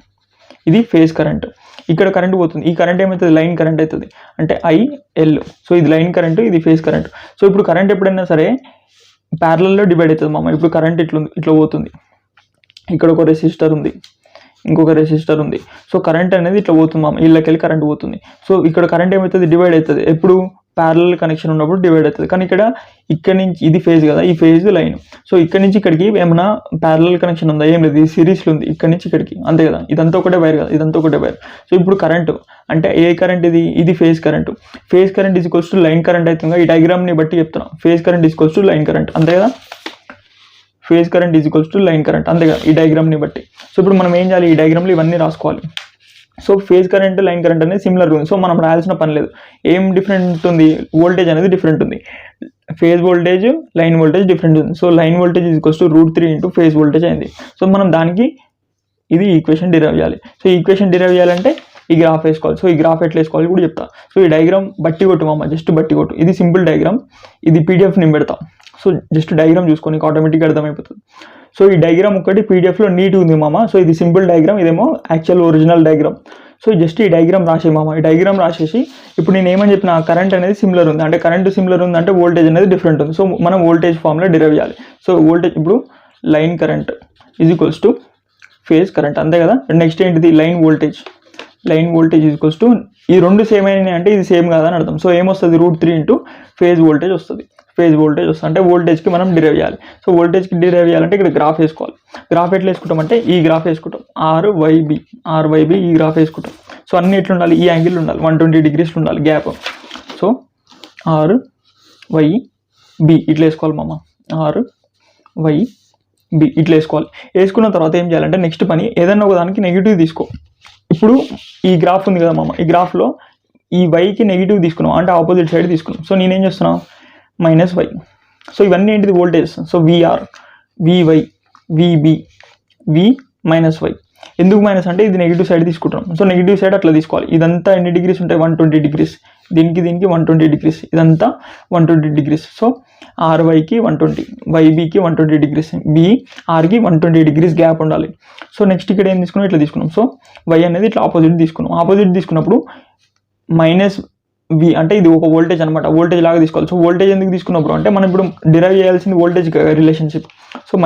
ఇది ఫేజ్ కరెంట్. ఇక్కడ కరెంట్ పోతుంది, ఈ కరెంట్ ఏమవుతుంది, లైన్ కరెంట్ అవుతుంది, అంటే ఐఎల్. సో ఇది లైన్ కరెంట్, ఇది ఫేజ్ కరెంట్. సో ఇప్పుడు కరెంట్ ఎప్పుడైనా సరే ప్యారలల్లో డివైడ్ అవుతుంది మామ. ఇప్పుడు కరెంట్ ఇట్లా పోతుంది, ఇక్కడ ఒక రెసిస్టర్ ఉంది, ఇంకొక రెసిస్టర్ ఉంది. సో కరెంట్ అనేది ఇట్లా పోతుంది మామ, ఇళ్ళకెళ్ళి కరెంట్ పోతుంది. సో ఇక్కడ కరెంట్ ఏమవుతుంది, డివైడ్ అవుతుంది. ఎప్పుడు ప్యారలల్ కనెక్షన్ ఉన్నప్పుడు డివైడ్ అవుతుంది. కానీ ఇక్కడ నుంచి ఇది ఫేజ్ కదా, ఈ ఫేజ్ లైన్. సో ఇక్కడ నుంచి ఇక్కడికి ఏమైనా ప్యారలల్ కనెక్షన్ ఉందా, ఏం లేదు, ఈ సిరీస్లో ఉంది ఇక్కడ నుంచి ఇక్కడికి, అంతే కదా. ఇదంతా ఒకటే వైర్ కదా, ఇదంతా ఒకటే వైర్. సో ఇప్పుడు కరెంట్ అంటే ఏ కరెంట్, ఇది phase current. Phase current equals to line current అవుతుంది. ఈ డయాగ్రామ్ని బట్టి చెప్తున్నా, phase current equals to line current, అంతే కదా. Phase current equals to line current, అంతే కదా, ఈ డయాగ్రామ్ని బట్టి. సో ఇప్పుడు మనం ఏం చేయాలి, ఈ డయాగ్రామ్లో ఇవన్నీ రాసుకోవాలి. So phase current, line current అనేది సిమిలర్ ఉంది. సో మనం రాయాల్సిన పని లేదు. ఏం డిఫరెంట్ ఉంది, వోల్టేజ్ అనేది డిఫరెంట్ ఉంది. Phase voltage, line voltage different ఉంది. So line voltage equals to √3 into phase voltage అయింది. సో మనం దానికి ఇది ఈక్వేషన్ డిరైవ్ చేయాలి. సో ఈక్వేషన్ డిరైవ్ చేయాలంటే ఈ గ్రాఫ్ వేసుకోవాలి. సో ఈ గ్రాఫ్ ఎట్లా వేసుకోవాలి కూడా చెప్తా. సో ఈ డయాగ్రామ్ బట్టి కొట్టు మామ, జస్ట్ బట్టి కొట్టు. ఇది సింపుల్ డయాగ్రామ్, ఇది పీడిఎఫ్ నేను పెడతా. సో జస్ట్ డయాగ్రామ్ చూసుకొని ఆటోమేటిక్గా అర్థమైపోతుంది. సో ఈ డయాగ్రామ్ ఒకటి పీడిఎఫ్లో నీట్గా ఉంది మామ. సో ఇది సింపుల్ డయాగ్రామ్, ఇదేమో actual original diagram. So just ఈ డయాగ్రామ్ రాసే మామ. ఈ డయాగ్రామ్ రాసేసి ఇప్పుడు నేను ఏమని చెప్పిన, కరెంట్ అనేది సిమిలర్ ఉంది, అంటే కరెంట్ సిమిలర్ ఉంది అంటే వోల్టేజ్ అనేది డిఫరెంట్ ఉంది. సో మనం వోల్టేజ్ ఫార్ములా డిరైవ్ చేయాలి. సో వోల్టేజ్ ఇప్పుడు line current is equals to phase current, అంతే కదా. నెక్స్ట్ ఏంటిది, line voltage. Line voltage is equals to, ఈ రెండు సేమ్ అయినాయి అంటే ఇది సేమ్ కాదని అర్థం. సో ఏమొస్తుంది, √3 ఇంటూ ఫేజ్ వోల్టేజ్ వస్తుంది. ఫేజ్ వోల్టేజ్ వస్తుంది అంటే వోల్టేజ్కి మనం డిరైవ్ చేయాలి. సో వోల్టేజ్కి డిరైవ్ చేయాలంటే ఇక్కడ గ్రాఫ్ వేసుకోవాలి. గ్రాఫ్ ఎట్లా వేసుకుంటాం ఈ గ్రాఫ్ వేసుకుంటాం, ఆర్వైబి ఈ గ్రాఫ్ వేసుకుంటాం. సో అన్ని ఎట్లా ఉండాలి, ఈ యాంగిల్ ఉండాలి, 120 డిగ్రీస్లు ఉండాలి గ్యాప్. సో ఆర్వైబి ఇట్లా వేసుకోవాలి మామ, ఆర్వైబి ఇట్లా వేసుకోవాలి. వేసుకున్న తర్వాత ఏం చేయాలంటే నెక్స్ట్ పని, ఏదైనా ఒక దానికి నెగిటివ్ తీసుకో. ఇప్పుడు ఈ గ్రాఫ్ ఉంది కదా మామ, ఈ గ్రాఫ్లో ఈ వైకి నెగిటివ్ తీసుకున్నాం అంటే ఆపోజిట్ సైడ్ తీసుకున్నాం. సో నేనేం చేస్తున్నాను, -y. సో ఇవన్నీ ఏంటిది, voltage. So V R, V Y, V B, v-y. ఎందుకు మైనస్ అంటే ఇది నెగిటివ్ సైడ్ తీసుకుంటున్నాం. సో నెగిటివ్ సైడ్ అట్లా తీసుకోవాలి. ఇదంతా ఎన్ని డిగ్రీస్ ఉంటాయి, 120 డిగ్రీస్. దీనికి 120 డిగ్రీస్, ఇదంతా 120 డిగ్రీస్. సో ఆర్వైకి 120, వైబికి 120 డిగ్రీస్, బిఆర్కి 120 డిగ్రీస్ గ్యాప్ ఉండాలి. సో నెక్స్ట్ ఇక్కడ ఏం తీసుకున్నాం, ఇట్లా తీసుకున్నాం. సో వై అనేది ఇట్లా ఆపోజిట్ తీసుకున్నాం. ఆపోజిట్ తీసుకున్నప్పుడు -v అంటే ఇది ఒక వోల్టేజ్ అనమాట, వోల్టేజ్ లాగా తీసుకోవాలి. సో వోల్టేజ్ ఎందుకు తీసుకున్నప్పుడు అంటే మనం ఇప్పుడు డిరైవ్ చేయాల్సింది వోల్టేజ్ రిలేషన్షిప్. సో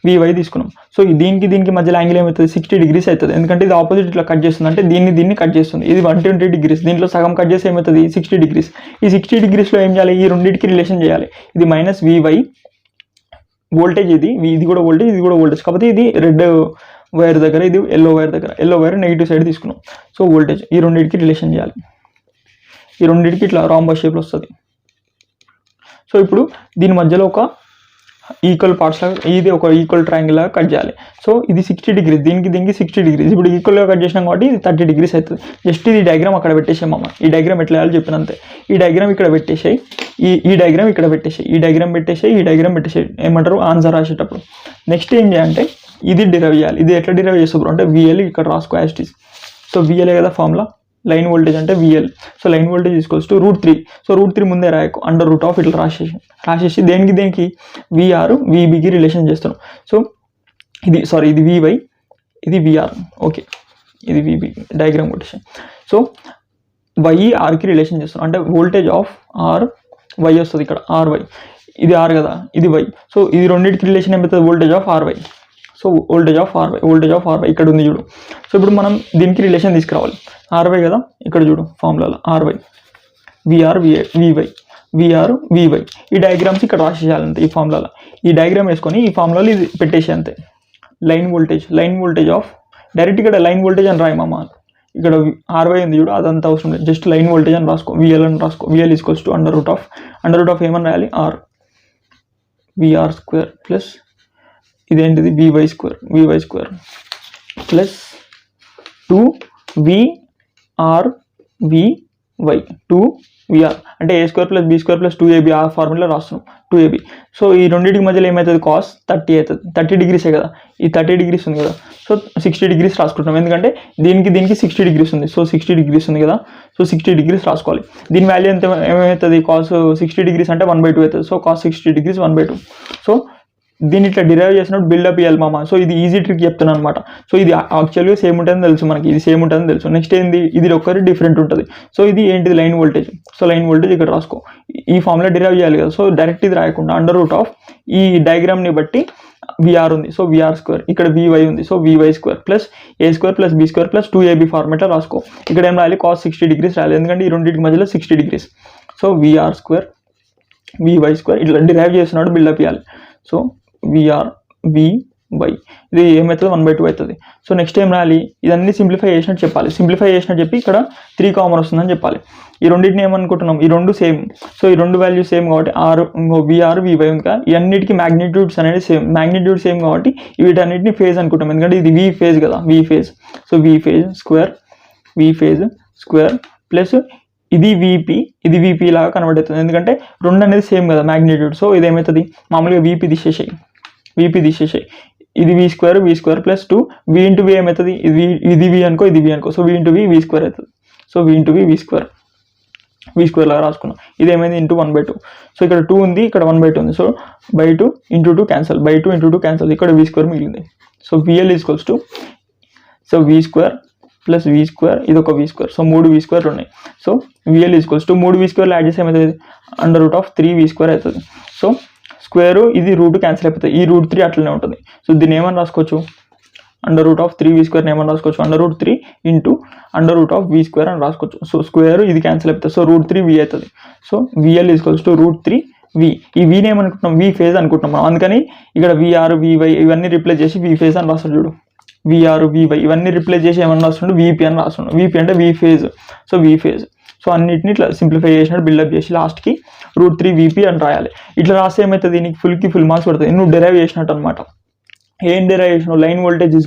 -vy తీసుకున్నాం. సో దీనికి మధ్యలో యాంగిల్ ఏమవుతుంది, 60 డిగ్రీస్ అవుతుంది. ఎందుకంటే ఇది ఆపోజిట్ ఇట్లా కట్ చేస్తుంది, అంటే దీన్ని కట్ చేస్తుంది. ఇది 120 డిగ్రీస్, దీంట్లో సగం కట్ చేసి ఏమవుతుంది, 60 డిగ్రీస్. ఈ 60 డిగ్రీస్లో ఏం చేయాలి, ఈ రెండింటికి రిలేషన్ చేయాలి. ఇది -vy వోల్టేజ్, ఇది కూడా వోల్టేజ్, ఇది కూడా వోల్టేజ్. కాకపోతే ఇది రెడ్ వైర్ దగ్గర, ఇది ఎల్లో వైర్ దగ్గర. ఎల్లో వైర్ నెగిటివ్ సైడ్ తీసుకున్నాం. సో వోల్టేజ్ ఈ రెండింటికి రిలేషన్ చేయాలి. ఈ రెండింటికి ఇట్లా రాంబస్ షేప్లో వస్తుంది. సో ఇప్పుడు దీని మధ్యలో ఒక ఈక్వల్ పార్ట్స్ లాగా, ఇది ఒక ఈక్వల్ ట్రయాంగిల్ లాగా కట్ చేయాలి. సో ఇది 60 డిగ్రీస్, దీనికి 60 డిగ్రీస్. ఇప్పుడు ఈక్వల్గా కట్ చేసినాం కాబట్టి ఇది 30 డిగ్రీస్ అవుతుంది. జస్ట్ ఇది డయాగ్రామ్ అక్కడ పెట్టేసాం అమ్మ. ఈ డయాగ్రామ్ ఎట్లా వేయాలో చెప్పినంతే. ఈ డయాగ్రామ్ ఇక్కడ పెట్టేసాయి, ఈ డయాగ్రామ్ ఇక్కడ పెట్టేసాయి, ఈ డయాగ్రామ్ పెట్టేసాయి, ఈ డయాగ్రామ్ పెట్టేసాయి. ఏమంటారు ఆన్సర్ రాసేటప్పుడు. నెక్స్ట్ ఏం చేయాలంటే ఇది డిరైవ్ చేయాలి. ఇది ఎట్లా డిరైవ్ చేస్తారు అంటే విఎల్ ఇక్కడ రాసుకో యాస్టీస్. సో విఎల్ఏ కదా ఫార్ములా, లైన్ వోల్టేజ్ అంటే VL. So line voltage equals to √3. So √3 ముందే రాయకు, √, ఇట్లా రాసేసి దేనికి విఆర్ విబికి రిలేషన్ చేస్తున్నాం. సో ఇది వివై, ఇది విఆర్. ఓకే, ఇది విబి డయాగ్రామ్ కొట్టేసి. సో వైఆర్కి రిలేషన్ చేస్తున్నాం అంటే వోల్టేజ్ ఆఫ్ ఆర్ వై వస్తుంది ఇక్కడ, ఆర్వై. ఇది ఆర్ కదా, ఇది వై. సో ఇది రెండింటికి రిలేషన్ ఏమవుతుంది, voltage of RY. So voltage of RY ఇక్కడ ఉంది చూడు. సో ఇప్పుడు మనం దీనికి రిలేషన్ తీసుకురావాలి. ఆర్వై కదా, ఇక్కడ చూడు ఫార్ములాలో R Y, V R V Y, V R V Y. ఈ డయాగ్రామ్స్ ఇక్కడ రాసేయాలంటే ఈ ఫార్ములాలో. ఈ డయాగ్రామ్ వేసుకొని ఈ ఫార్ములాలో ఇది పెట్టేసి అంతే. లైన్ వోల్టేజ్ ఆఫ్ డైరెక్ట్ ఇక్కడ లైన్ వోల్టేజ్ అని రాయమమ్మ. ఇక్కడ ఆర్వై ఉంది చూడు, అదంతా అవసరం లేదు. జస్ట్ లైన్ వోల్టేజ్ అని రాసుకో, విఎల్ అని రాసుకో. విఎల్ ఈక్వల్స్ టు √, ఏమని రాయాలి, ఆర్ విఆర్ స్క్వేర్ ప్లస్ ఇదేంటిది VY square plus 2VRVY 2VR అంటే A² + B² + 2AB ఆ ఫార్ములా రాస్తున్నాం 2AB. సో ఈ రెండింటికి మధ్యలో ఏమవుతుంది cos 30 అవుతుంది. 30 డిగ్రీసే కదా, ఈ 30 డిగ్రీస్ ఉంది కదా, సో 60 డిగ్రీస్ రాసుకుంటాం ఎందుకంటే దీనికి 60 డిగ్రీస్ ఉంది. సో 60 డిగ్రీస్ ఉంది కదా, సో 60 డిగ్రీస్ రాసుకోవాలి. దీని వాల్యూ ఎంత ఏమవుతుంది, cos 60 డిగ్రీస్ అంటే 1/2 అవుతుంది. So cos 60 degrees 1/2. సో దీన్ని ఇట్లా డిరైవ్ చేసినప్పుడు బిల్డప్ ఇవ్వాలి మామ. సో ఇది ఈజీ ట్రిక్ చెప్తున్నాను అనమాట. సో ఇది యాక్చువల్గా సేమ్ ఉంటుందని తెలుసు మనకి, ఇది సేమ్ ఉంటుందని తెలుసు. నెక్స్ట్ ఏంది, ఇది ఒక్కరి డిఫరెంట్ ఉంటుంది. సో ఇది ఏంటిది, line voltage. So line voltage ఇక్కడ రాసుకో, ఈ ఫార్ములా డిరైవ్ చేయాలి కదా. సో డైరెక్ట్ ఇది రాయకుండా √, ఈ డయాగ్రామ్ని బట్టి VR ఉంది, సో VR², ఇక్కడ VY ఉంది, so VY² + A² + B² + 2AB ఫార్మేట్లో రాసుకో. ఇక్కడ ఏం రాయాలి, cos 60 డిగ్రీస్ రాయాలి ఎందుకంటే ఈ రెండింటికి మధ్యలో 60 డిగ్రీస్. సో VR² VY² ఇట్లా డిరైవ్ చేస్తున్నాడు, బిల్డప్ ఇవ్వాలి. సో VR VY ఇది ఏమవుతుంది, 1/2 అవుతుంది. సో నెక్స్ట్ ఏం రాయాలి, ఇదన్నీ సింప్లిఫై చేసినట్టు చెప్పాలి. సింప్లిఫై చేసినట్టు చెప్పి ఇక్కడ 3 కామన్ వస్తుందని చెప్పాలి. ఈ రెండింటిని ఏమనుకుంటున్నాం, ఈ రెండు సేమ్. సో ఈ రెండు వాల్యూస్ సేమ్ కాబట్టి VR VY ఉంది కదా, ఈ అన్నిటికీ మ్యాగ్నిట్యూడ్స్ అనేది సేమ్. మ్యాగ్నిట్యూడ్ సేమ్ కాబట్టి వీటన్నిటిని ఫేజ్ అనుకుంటాం ఎందుకంటే ఇది V ఫేజ్ కదా, V phase. So V phase square plus ఇది VP, ఇది VP లాగా కన్వర్ట్ అవుతుంది ఎందుకంటే రెండు అనేది సేమ్ కదా మ్యాగ్నిట్యూడ్. సో ఇది ఏమవుతుంది, మామూలుగా VP తీసేసాయి, ఇది V² + 2 V × V ఏమవుతుంది, ఇది V అనుకో, ఇది V అనుకో. సో V × V V² అవుతుంది. సో V × V V² లాగా రాసుకున్నాం. ఇది ఏమైంది, ×1/2. సో ఇక్కడ 2 ఉంది, ఇక్కడ 1/2 ఉంది. సో /2 × 2 క్యాన్సల్, /2 × 2 క్యాన్సల్, ఇక్కడ V² మిగిలింది. So VL = so V² + V², ఇది ఒక V². సో 3 V² ఉన్నాయి. సో VL = 3 V² యాడ్ చేస్తే ఏమవుతుంది, √3V² అవుతుంది. సో స్క్వేర్ ఇది రూట్ క్యాన్సిల్ అయిపోతుంది, ఈ √3 అట్లనే ఉంటుంది. సో దీన్ని ఏమని రాసుకోవచ్చు, √3V² ఏమని రాసుకోవచ్చు, √3 × √V² అని రాసుకోవచ్చు. సో స్క్వేర్ ఇది క్యాన్సిల్ అయిపోతుంది, సో √3V అవుతుంది. So VL = √3V. ఈ వీని ఏమనుకుంటున్నాం, V ఫేజ్ అనుకుంటున్నాం మనం. అందుకని ఇక్కడ VR VY ఇవన్నీ రిప్లేస్ చేసి V ఫేజ్ అని రాస్తాడు చూడు. VR VY ఇవన్నీ రిప్లేస్ చేసి ఏమన్నా రాస్తుండే, VP అని రాస్తుండే. VP అంటే V phase. So V phase. So అన్నిటిని ఇట్లా సింప్లిఫై చేసినట్టు బిల్డప్ చేసి లాస్ట్కి √3VP అని రాయాలి. ఇట్లా రాస్తే ఏమవుతుంది, నీకు ఫుల్ మార్క్స్ పడుతుంది, నువ్వు డెరైవ్ చేసినట్టు అనమాట. ఏం డెరైవ్ చేసినావు, లైన్ వోల్టేజ్ =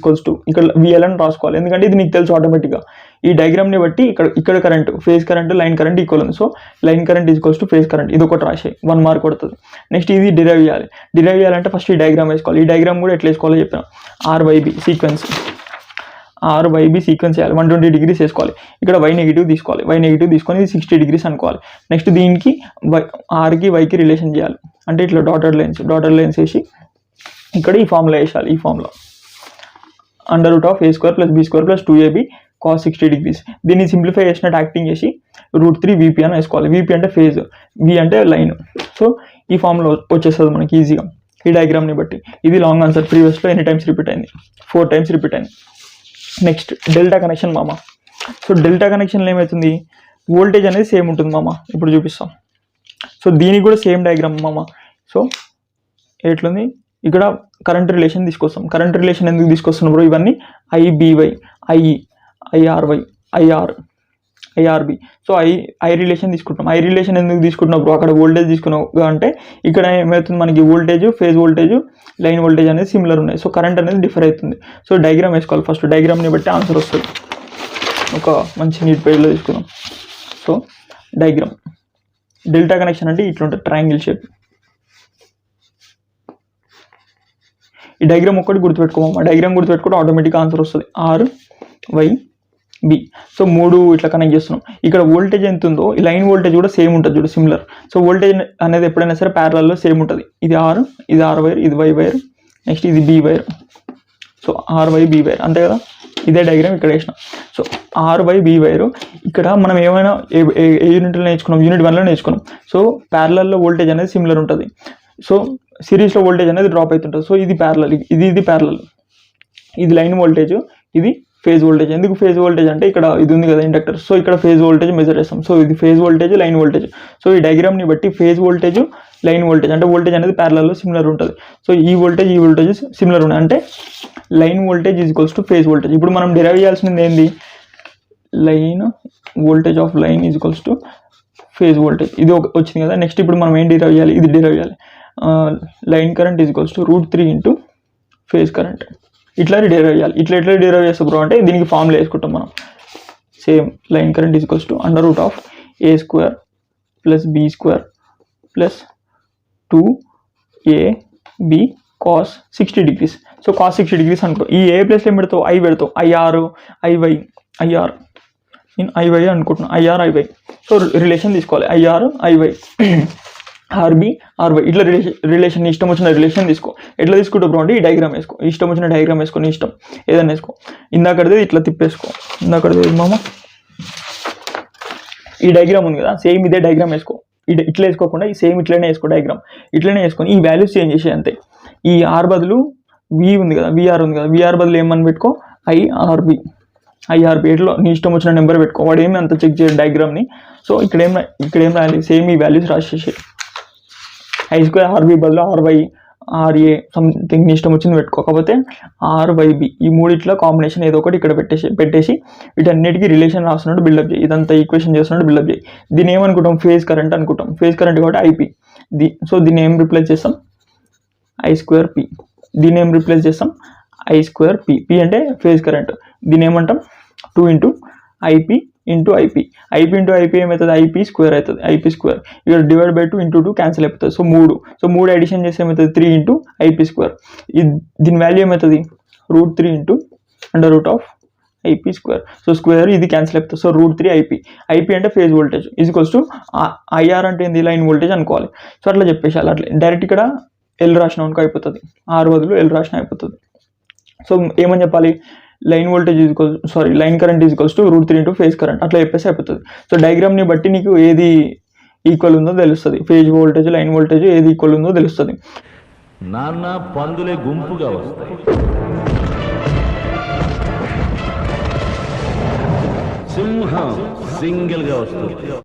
ఇక్కడ VL అని రాసుకోవాలి ఎందుకంటే ఇది నీకు తెలుసు ఆటోమేటిక్గా. ఈ డయాగ్రామ్ని బట్టి ఇక్కడ current, phase current, line current equal ఉంది. So line current = phase current, ఇది ఒకటి రాసే 1 మార్క్ పడుతుంది. నెక్స్ట్ ఇది డిరైవ్ చేయాలి. డిరైవ్ చేయాలంటే ఫస్ట్ ఈ డయాగ్రామ్ వేసుకోవాలి. ఈ డయాగ్రామ్ కూడా ఎట్లా వేసుకోవాలో చెప్పిన, RYB సీక్వెన్స్ చేయాలి. 120 డిగ్రీస్ వేసుకోవాలి. ఇక్కడ Y నెగిటివ్ తీసుకోవాలి, Y నెగిటివ్ తీసుకొని ఇది 60 డిగ్రీస్ అనుకోవాలి. నెక్స్ట్ దీనికి Rకి Yకి రిలేషన్ చేయాలి. అంటే ఇట్లా డాటెడ్ లైన్స్ వేసి ఇక్కడ ఈ ఫార్ములా వేసాలి. ఈ formula √A² + B² + 2AB cos 60 degrees. దీన్ని సింప్లిఫై చేసినట్టు యాక్టింగ్ చేసి √3VP అని వేసుకోవాలి. VP అంటే ఫేజ్, V అంటే లైన్. సో ఈ ఫార్ములా వచ్చేస్తుంది మనకి ఈజీగా ఈ డయాగ్రామ్ని బట్టి. ఇది లాంగ్ ఆన్సర్, ప్రీవియస్లో ఎన్ని టైమ్స్ రిపీట్ అయింది, 4 టైమ్స్ రిపీట్ అయింది. నెక్స్ట్ డెల్టా కనెక్షన్ మామ. సో డెల్టా కనెక్షన్లో ఏమవుతుంది, వోల్టేజ్ అనేది సేమ్ ఉంటుంది మామ. ఇప్పుడు చూపిస్తాం. సో దీనికి కూడా సేమ్ డయాగ్రామ్ మామ. సో ఎట్లుంది, ఇక్కడ కరెంట్ రిలేషన్ తీసుకొస్తాం. కరెంట్ రిలేషన్ ఎందుకు తీసుకొస్తున్నాం బ్రో, ఇవన్నీ IBY, IE, IRY, IRB. So I relation తీసుకుంటాం. ఐ రిలేషన్ ఎందుకు తీసుకుంటున్నాం బ్రో, అక్కడ వోల్టేజ్ తీసుకున్నావు అంటే ఇక్కడ ఏమవుతుంది, మనకి voltage, phase voltage, line voltage అనేది సిమిలర్ ఉన్నాయి. సో కరెంట్ అనేది డిఫర్ అవుతుంది. సో డయాగ్రామ్ వేసుకోవాలి ఫస్ట్, డయాగ్రామ్ని బట్టి ఆన్సర్ వస్తుంది. ఒక మంచి నీట్ పేజ్లో తీసుకున్నాం. సో డయాగ్రామ్, డెల్టా కనెక్షన్ అంటే ఇట్లా ఉంటుంది, ట్రయాంగిల్ షేప్. ఈ డయాగ్రామ్ ఒక్కటి గుర్తుపెట్టుకోమా, డయాగ్రామ్ గుర్తుపెట్టుకుంటే ఆటోమేటిక్ ఆన్సర్ వస్తుంది. RYB. సో 3 ఇట్లా కనెక్ట్ చేస్తున్నాం. ఇక్కడ వోల్టేజ్ ఎంత ఉందో ఈ లైన్ వోల్టేజ్ కూడా సేమ్ ఉంటుంది చూడు, సిమిలర్. సో వోల్టేజ్ అనేది ఎప్పుడైనా సరే ప్యారలల్లో సేమ్ ఉంటుంది. ఇది R, ఇది R వైర్, ఇది Y వైర్, నెక్స్ట్ ఇది B wire. So RYB wire అంతే కదా, ఇదే డయాగ్రామ్ ఇక్కడ వేసిన. So RYB wire. ఇక్కడ మనం ఏమైనా ఏ యూనిట్లో నేర్చుకున్నాం, యూనిట్ 1లో నేర్చుకున్నాం. సో ప్యారలల్లో వోల్టేజ్ అనేది సిమిలర్ ఉంటుంది. సో సిరీస్లో వోల్టేజ్ అనేది డ్రాప్ అవుతుంటుంది. సో ఇది ప్యారలల్, ఇది ప్యారలల్, ఇది లైన్ వోల్టేజ్, ఇది ఫేజ్ వోల్టేజ్. ఎందుకు ఫేజ్ వోల్టేజ్ అంటే ఇక్కడ ఇది ఉంది కదా ఇండక్టర్. సో ఇక్కడ ఫేజ్ వోల్టేజ్ మెజర్ చేస్తాం. సో ఇది phase voltage, line voltage. So ఈ డయాగ్రామ్ని బట్టి ఫేజ్ వోల్టేజ్, లైన్ వోల్టేజ్ అంటే వోల్టేజ్ అనేది ప్యారలల్లో సిమిలర్ ఉంటుంది. సో ఈ వోల్టేజ్ సిమిలర్ ఉన్నాయి అంటే లైన్ వోల్టేజ్ = ఫేజ్ వోల్టేజ్. ఇప్పుడు మనం డిరైవ్ చేయాల్సింది ఏంది, line voltage of line = phase voltage. ఇది వచ్చింది కదా. నెక్స్ట్ ఇప్పుడు మనం ఏం డిరైవ్ చేయాలి, ఇది డిరైవ్ చేయాలి. Line current = √3 × phase current. ఇట్లా డిరైవ్ చేయాలి. ఎట్లా డిరైవ్ చేస్తాం బ్రో అంటే దీనికి ఫార్ములా వేసుకుంటాం మనం. Same line current equals to √A² + B² + 2AB cos 60 degrees. So cos 60 degrees అనుకో. ఈ ఏ ప్లస్ ఏం పెడతావు, ఐ పెడతావు, IR నేను IY అనుకుంటున్నాను, IR సో రిలేషన్ తీసుకోవాలి, IR IY RB RY ఇట్లా రిలేషన్ ఇష్టం వచ్చిన రిలేషన్ తీసుకో. ఎట్లా తీసుకుంటావు బ్రో అంటే ఈ డయాగ్రామ్ వేసుకో, ఇష్టం వచ్చిన డయాగ్రామ్ వేసుకో, నీ ఇష్టం ఏదైనా వేసుకో. ఇందాకడితే ఇట్లా తిప్పేసుకో, ఇందాకడితే మామ ఈ డయాగ్రామ్ ఉంది కదా, సేమ్ ఇదే డయాగ్రామ్ వేసుకో. ఇట్లా వేసుకోకుండా ఈ సేమ్ ఇట్లనే వేసుకో, డయాగ్రామ్ ఇట్లనే వేసుకొని ఈ వాల్యూస్ చేంజ్ చేసే అంతే. ఈ ఆర్ బదులు వి ఉంది కదా, విఆర్ ఉంది కదా, విఆర్ బదులు ఏమని పెట్టుకో IRB ఎట్లా నీ ఇష్టం వచ్చిన నెంబర్ పెట్టుకో. వాడు ఏమి అంత చెక్ చేయడు డయాగ్రామ్ని. సో ఇక్కడ ఏం రాయాలి, సేమ్ ఈ వాల్యూస్ రాసేసి I² RB బదులు RY RA సంథింగ్ నీ ఇష్టం వచ్చింది పెట్టుకో. కాకపోతే RYB ఈ మూడిట్లో కాంబినేషన్ ఏదో ఒకటి ఇక్కడ పెట్టేసి వీటన్నిటికీ రిలేషన్ రాస్తున్నట్టు బిల్డప్ చేయి. ఇదంతా ఈక్వేషన్ చేస్తున్నట్టు బిల్డప్ చేయి. దీన్ని ఏమనుకుంటాం, ఫేజ్ కరెంట్ అనుకుంటాం. ఫేజ్ కరెంట్ కాబట్టి IP. సో దీన్ని ఏం రిప్లేస్ చేస్తాం, I²P. దీన్ని ఏం రిప్లేస్ చేస్తాం, I²P. P అంటే ఫేజ్ కరెంట్. దీన్ని ఏమంటాం 2 × IP × IP. IP × IP ఏమవుతుంది, IP² అవుతుంది, IP². ఇక్కడ డివైడ్ బై 2 × 2 క్యాన్సిల్ అయిపోతుంది. సో 3 అడిషన్ చేస్తే ఏమవుతుంది 3 × IP². దీని వాల్యూ ఏమవుతుంది √3 × √IP². సో స్క్వేర్ ఇది క్యాన్సిల్ అయిపోతుంది. So √3 IP. IP అంటే phase voltage equals to IR అంటే ఏంది, లైన్ వోల్టేజ్ అనుకోవాలి. సో అట్లా చెప్పేసాలి. అట్లా డైరెక్ట్ ఇక్కడ L రాసిన అనుకో అయిపోతుంది, R బదులు L రాసిన అయిపోతుంది. సో ఏమని చెప్పాలి, line voltage line current equals to √3 × phase current అట్లా చెప్పేసి అయిపోతుంది. సో డయాగ్రామ్ని బట్టి నీకు ఏది ఈక్వల్ ఉందో తెలుస్తుంది, ఫేజ్ వోల్టేజ్ లైన్ వోల్టేజ్ ఏది ఈక్వల్ ఉందో తెలుస్తుంది. నాన్న పందులే గుంపుగా వస్తాయి, సింహం సింగిల్గా వస్తుంది.